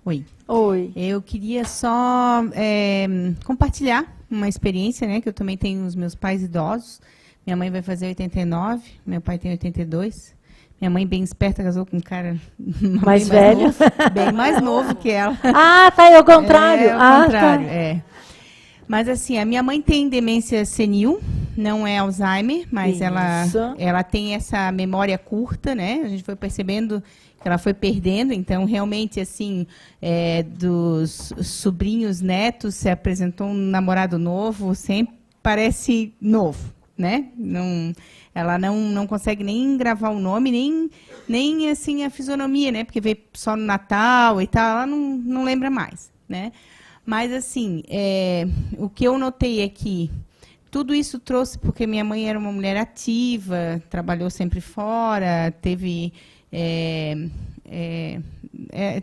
Oi.
Oi.
Eu queria só compartilhar uma experiência, né? Que eu também tenho os meus pais idosos. Minha mãe vai fazer 89, meu pai tem 82. Minha mãe, bem esperta, casou com um cara
mais velho.
Bem mais novo que ela.
Ah, tá, é o contrário.
Contrário,
tá.
Mas assim, a minha mãe tem demência senil, não é Alzheimer, mas ela tem essa memória curta, né? A gente foi percebendo que ela foi perdendo, então realmente assim, dos sobrinhos, netos, se apresentou um namorado novo, sempre parece novo, né? Ela não consegue nem gravar o nome, nem assim a fisionomia, né? Porque veio só no Natal e tal, ela não lembra mais, né? Mas, assim, o que eu notei é que tudo isso trouxe porque minha mãe era uma mulher ativa, trabalhou sempre fora, teve...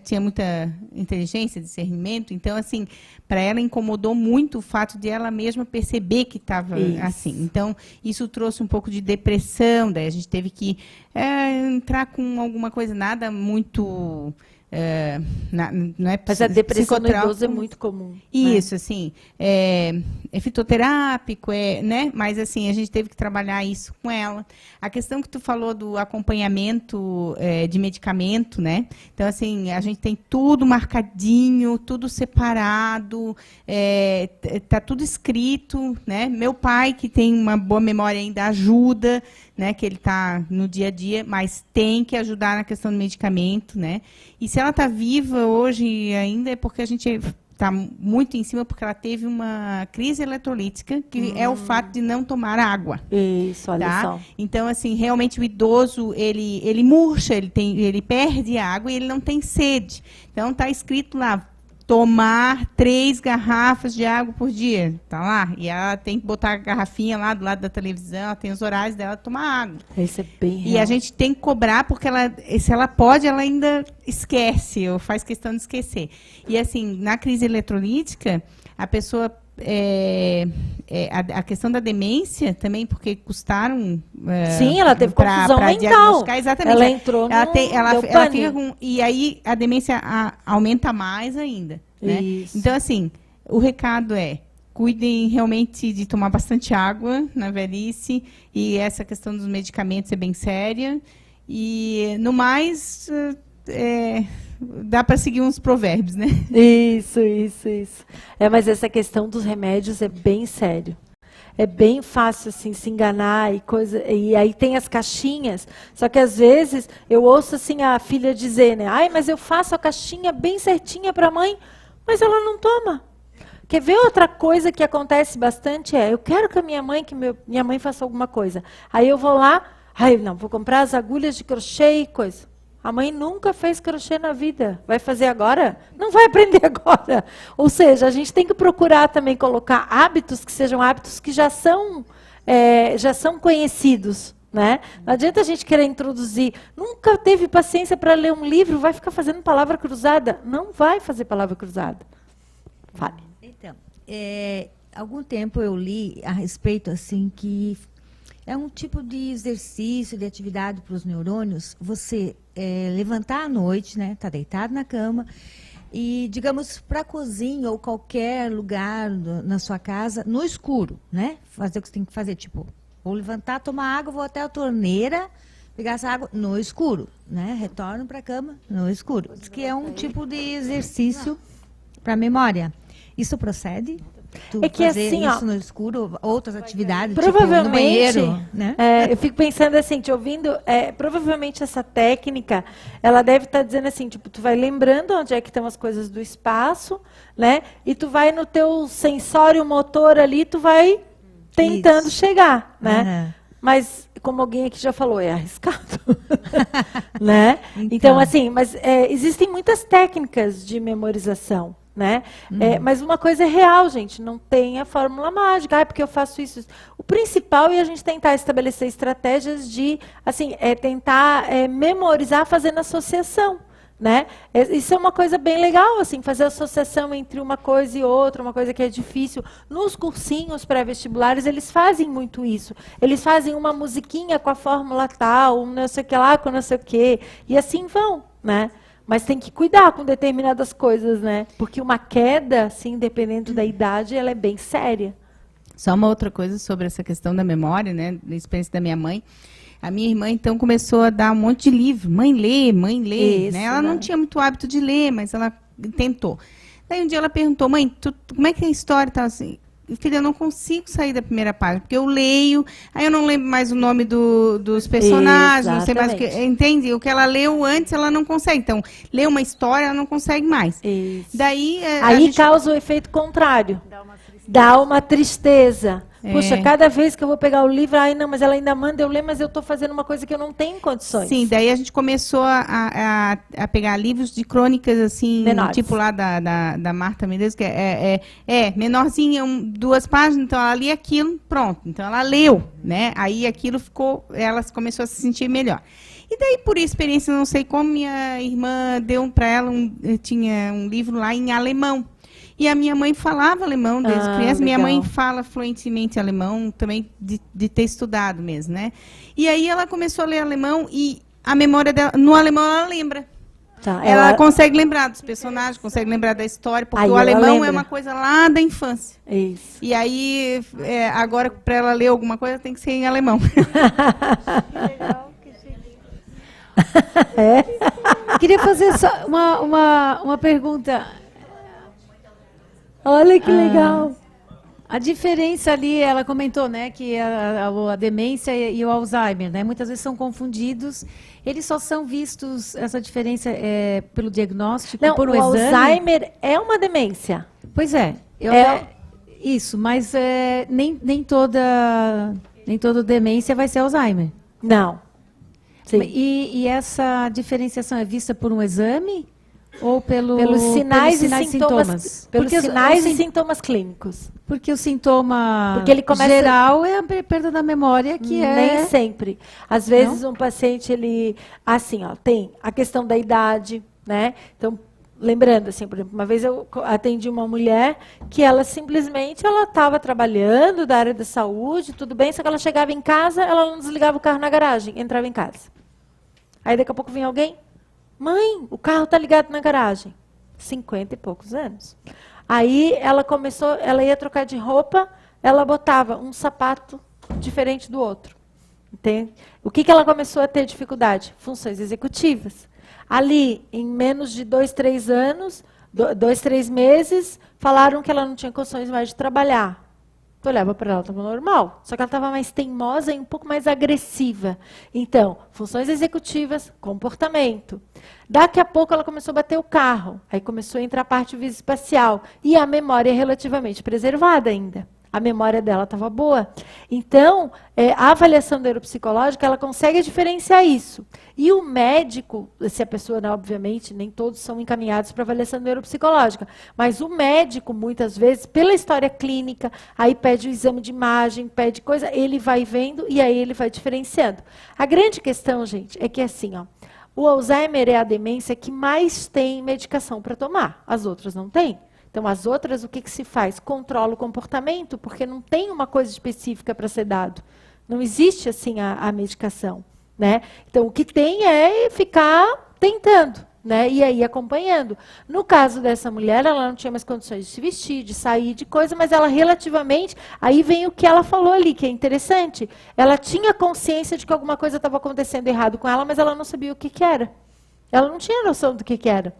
tinha muita inteligência, discernimento. Então, assim, para ela incomodou muito o fato de ela mesma perceber que estava assim. Então, isso trouxe um pouco de depressão. Daí a gente teve que entrar com alguma coisa, nada muito... não é
Mas a depressão no idoso é muito comum.
Isso,
né?
Assim, é fitoterápico, né? Mas assim, a gente teve que trabalhar isso com ela. A questão que tu falou do acompanhamento de medicamento, né? Então, assim, a gente tem tudo marcadinho, tudo separado, tá tudo escrito, né? Meu pai, que tem uma boa memória ainda, ajuda, né? Que ele está no dia a dia, mas tem que ajudar na questão do medicamento, né? E se ela está viva hoje ainda é porque a gente está muito em cima porque ela teve uma crise eletrolítica, que é o fato de não tomar água.
Isso, olha
Tá?
só.
Então, assim, realmente o idoso, ele murcha, ele perde água e ele não tem sede. Então, está escrito lá, tomar 3 garrafas de água por dia. Tá lá. E ela tem que botar a garrafinha lá do lado da televisão, ela tem os horários dela tomar água.
Isso é bem real.
E a gente tem que cobrar, porque ela, se ela pode, ela ainda esquece, ou faz questão de esquecer. E, assim, na crise eletrolítica, a pessoa... a questão da demência também, porque custaram...
Sim, ela teve confusão mental.
Diagnosticar, exatamente.
Ela entrou
ela
no...
ela
deu pane.
fica com... E aí a demência aumenta mais ainda. Né?
Isso.
Então, assim, o recado é: cuidem realmente de tomar bastante água na velhice, e essa questão dos medicamentos é bem séria. E, no mais, dá para seguir uns provérbios, né?
Isso. Mas essa questão dos remédios é bem sério. É bem fácil assim se enganar e aí tem as caixinhas. Só que às vezes eu ouço assim a filha dizer, né? Ai, mas eu faço a caixinha bem certinha para a mãe, mas ela não toma. Quer ver outra coisa que acontece bastante? Eu quero que a minha mãe faça alguma coisa. Aí eu vou lá, vou comprar as agulhas de crochê e coisa. A mãe nunca fez crochê na vida. Vai fazer agora? Não vai aprender agora. Ou seja, a gente tem que procurar também colocar hábitos que sejam hábitos que já são conhecidos. Né? Não adianta a gente querer introduzir. Nunca teve paciência para ler um livro, vai ficar fazendo palavra cruzada. Não vai fazer palavra cruzada. Fale.
Então, algum tempo eu li a respeito assim que é um tipo de exercício, de atividade para os neurônios, você levantar à noite, né, tá deitado na cama, e, digamos, para a cozinha ou qualquer lugar na sua casa, no escuro, né? Fazer o que você tem que fazer, tipo, vou levantar, tomar água, vou até a torneira, pegar essa água no escuro, né? Retorno para a cama no escuro. Diz que é um tipo de exercício para a memória. Isso procede?
É que
fazer
assim,
isso no escuro, outras atividades,
provavelmente,
tipo no banheiro, né?
Eu fico pensando assim, te ouvindo, provavelmente essa técnica, ela deve estar dizendo assim, tipo, tu vai lembrando onde é que estão as coisas do espaço, né? E tu vai no teu sensório motor ali, tu vai tentando chegar, né? Mas, como alguém aqui já falou, é arriscado, né? Então, assim, mas existem muitas técnicas de memorização. Né? Mas uma coisa é real, gente, não tem a fórmula mágica, porque eu faço isso. O principal é a gente tentar estabelecer estratégias de, assim, tentar memorizar fazendo associação, né? Isso é uma coisa bem legal, assim, fazer associação entre uma coisa e outra, uma coisa que é difícil. Nos cursinhos pré-vestibulares, eles fazem muito isso. Eles fazem uma musiquinha com a fórmula tal, não sei o que lá, com não sei o que, e assim vão, né? Mas tem que cuidar com determinadas coisas, né? Porque uma queda, assim, dependendo da idade, ela é bem séria.
Só uma outra coisa sobre essa questão da memória, né? Da experiência da minha mãe. A minha irmã, então, começou a dar um monte de livro. Mãe, lê,
Isso,
né? Ela não tinha muito hábito de ler, mas ela tentou. Daí um dia ela perguntou, mãe, como é que é a história? Tá assim, filha, eu não consigo sair da primeira página, porque eu leio, aí eu não lembro mais o nome dos personagens, não sei mais o que. Entende? O que ela leu antes, ela não consegue. Então, lê uma história, ela não consegue mais.
Isso.
Daí,
aí causa o efeito contrário. Dá uma tristeza. Puxa, cada vez que eu vou pegar o livro, não, mas ela ainda manda eu ler, mas eu estou fazendo uma coisa que eu não tenho condições.
Sim, daí a gente começou a pegar livros de crônicas, assim,
menores. Tipo
lá da Marta Menezes, que menorzinha, 2 páginas, então ela lia aquilo, pronto. Então ela leu, né? Aí aquilo ela começou a se sentir melhor. E daí, por experiência, não sei como, minha irmã deu para ela, tinha um livro lá em alemão. E a minha mãe falava alemão desde criança.
Legal.
Minha mãe fala fluentemente alemão, também de ter estudado mesmo, né? E aí ela começou a ler alemão e a memória dela, no alemão ela lembra.
Tá,
ela consegue lembrar dos personagens, consegue lembrar da história, porque o alemão é uma coisa lá da infância.
Isso.
E aí, agora, para ela ler alguma coisa, tem que ser em alemão.
Que legal. Queria fazer só uma pergunta.
Olha que legal.
A diferença ali, ela comentou, né, que a demência e o Alzheimer, né, muitas vezes são confundidos. Eles só são vistos, essa diferença pelo diagnóstico,
Não,
por
o
exame?
Alzheimer é uma demência.
Pois é. Isso, mas nem toda demência vai ser Alzheimer.
Não. Sim.
E essa diferenciação é vista por um exame ou
pelos sinais e sintomas? Pelos sinais e sintomas clínicos.
Porque o sintoma
Porque ele começa...
geral é a perda da memória, que
Nem sempre. Às vezes um paciente, ele... Assim, ó, tem a questão da idade, né? Então, lembrando, assim, por exemplo, uma vez eu atendi uma mulher que ela simplesmente estava trabalhando da área da saúde, tudo bem, só que ela chegava em casa, ela não desligava o carro na garagem, entrava em casa. Aí daqui a pouco vinha alguém, mãe, o carro está ligado na garagem. 50 e poucos anos. Aí ela ia trocar de roupa, ela botava um sapato diferente do outro. Entende? O que ela começou a ter dificuldade? Funções executivas. Ali, em menos de 2, 3 anos, 2, 3 meses, falaram que ela não tinha condições mais de trabalhar. Eu olhava para ela, estava normal. Só que ela estava mais teimosa e um pouco mais agressiva. Então, funções executivas, comportamento. Daqui a pouco ela começou a bater o carro. Aí começou a entrar a parte visoespacial. E a memória é relativamente preservada ainda. A memória dela estava boa. Então, a avaliação neuropsicológica, ela consegue diferenciar isso. E o médico, se a pessoa, né, obviamente, nem todos são encaminhados para avaliação neuropsicológica, mas o médico, muitas vezes, pela história clínica, aí pede o exame de imagem, pede coisa, ele vai vendo e aí ele vai diferenciando. A grande questão, gente, é que assim, ó, o Alzheimer é a demência que mais tem medicação para tomar. As outras não têm. Então, as outras, o que se faz? Controla o comportamento, porque não tem uma coisa específica para ser dado. Não existe, assim, a medicação, né? Então, o que tem é ficar tentando, né? E aí acompanhando. No caso dessa mulher, ela não tinha mais condições de se vestir, de sair, de coisa, mas ela relativamente... Aí vem o que ela falou ali, que é interessante. Ela tinha consciência de que alguma coisa estava acontecendo errado com ela, mas ela não sabia o que era. Ela não tinha noção do que era.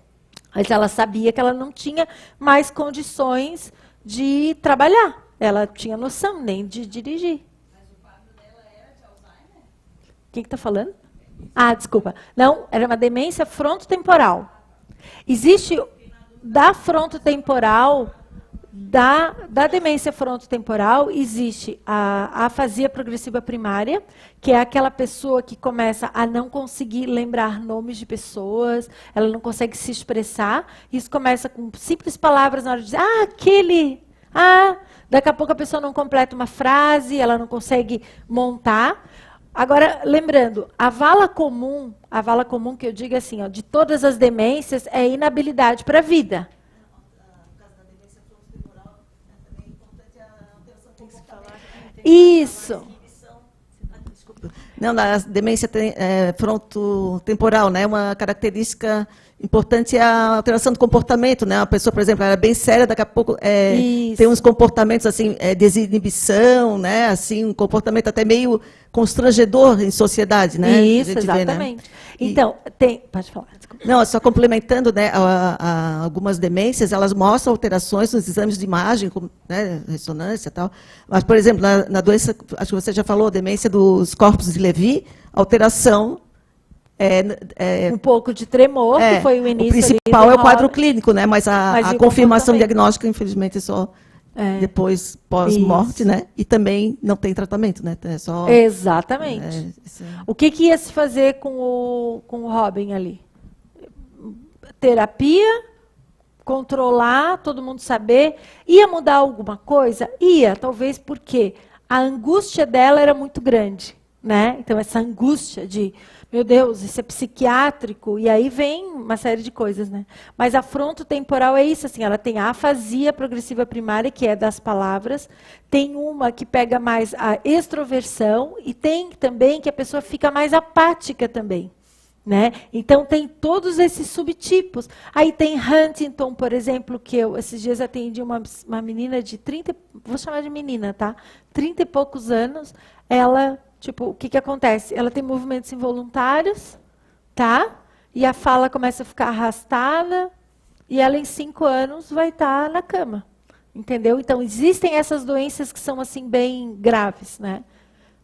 Mas ela sabia que ela não tinha mais condições de trabalhar. Ela tinha noção nem de dirigir. Mas o quadro dela era de Alzheimer? Quem está falando? Ah, desculpa. Não, era uma demência frontotemporal. Existe da frontotemporal, da demência frontotemporal, existe a afasia progressiva primária, que é aquela pessoa que começa a não conseguir lembrar nomes de pessoas, ela não consegue se expressar. Isso começa com simples palavras na hora de dizer, aquele, daqui a pouco a pessoa não completa uma frase, ela não consegue montar. Agora, lembrando, a vala comum que eu digo assim, ó, de todas as demências é inabilidade para a vida. Isso.
Não, a demência frontotemporal, né? Uma característica importante é a alteração do comportamento, né? A pessoa, por exemplo, ela é bem séria, daqui a pouco tem uns comportamentos assim, desinibição, né? Assim, um comportamento até meio constrangedor em sociedade, né?
Isso, exatamente. Vê, né? Então, pode falar. Desculpa.
Não, só complementando, né? Algumas demências, elas mostram alterações nos exames de imagem, como, né, ressonância e tal. Mas, por exemplo, na doença, acho que você já falou, a demência dos corpos de Levy, alteração
um pouco de tremor, que foi o início.
O principal é o quadro clínico, né? Mas a confirmação diagnóstica, infelizmente, é só depois, pós-morte, né? E também não tem tratamento, né? É só,
exatamente. O que ia se fazer com o Robin ali? Terapia, controlar, todo mundo saber. Ia mudar alguma coisa? Ia, talvez porque a angústia dela era muito grande, né? Então, essa angústia de... Meu Deus, isso é psiquiátrico, e aí vem uma série de coisas, né? Mas a frontotemporal é isso, assim, ela tem a afasia progressiva primária, que é das palavras, tem uma que pega mais a extroversão, e tem também que a pessoa fica mais apática também, né? Então tem todos esses subtipos. Aí tem Huntington, por exemplo, que eu esses dias atendi uma menina de 30, vou chamar de menina, tá? 30 e poucos anos, ela... Tipo, o que acontece? Ela tem movimentos involuntários, tá? E a fala começa a ficar arrastada, e ela em 5 anos vai estar na cama. Entendeu? Então, existem essas doenças que são, assim, bem graves, né?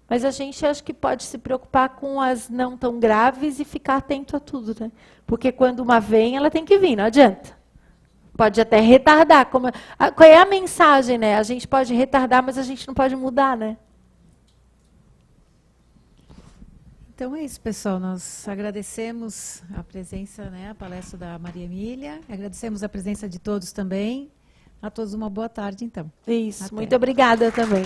Mas a gente acho que pode se preocupar com as não tão graves e ficar atento a tudo, né? Porque quando uma vem, ela tem que vir, não adianta. Pode até retardar. Qual é a mensagem, né? A gente pode retardar, mas a gente não pode mudar, né?
Então é isso, pessoal. Nós agradecemos a presença, né, a palestra da Maria Emília. Agradecemos a presença de todos também. A todos uma boa tarde, então.
Isso.
Até.
Muito obrigada também.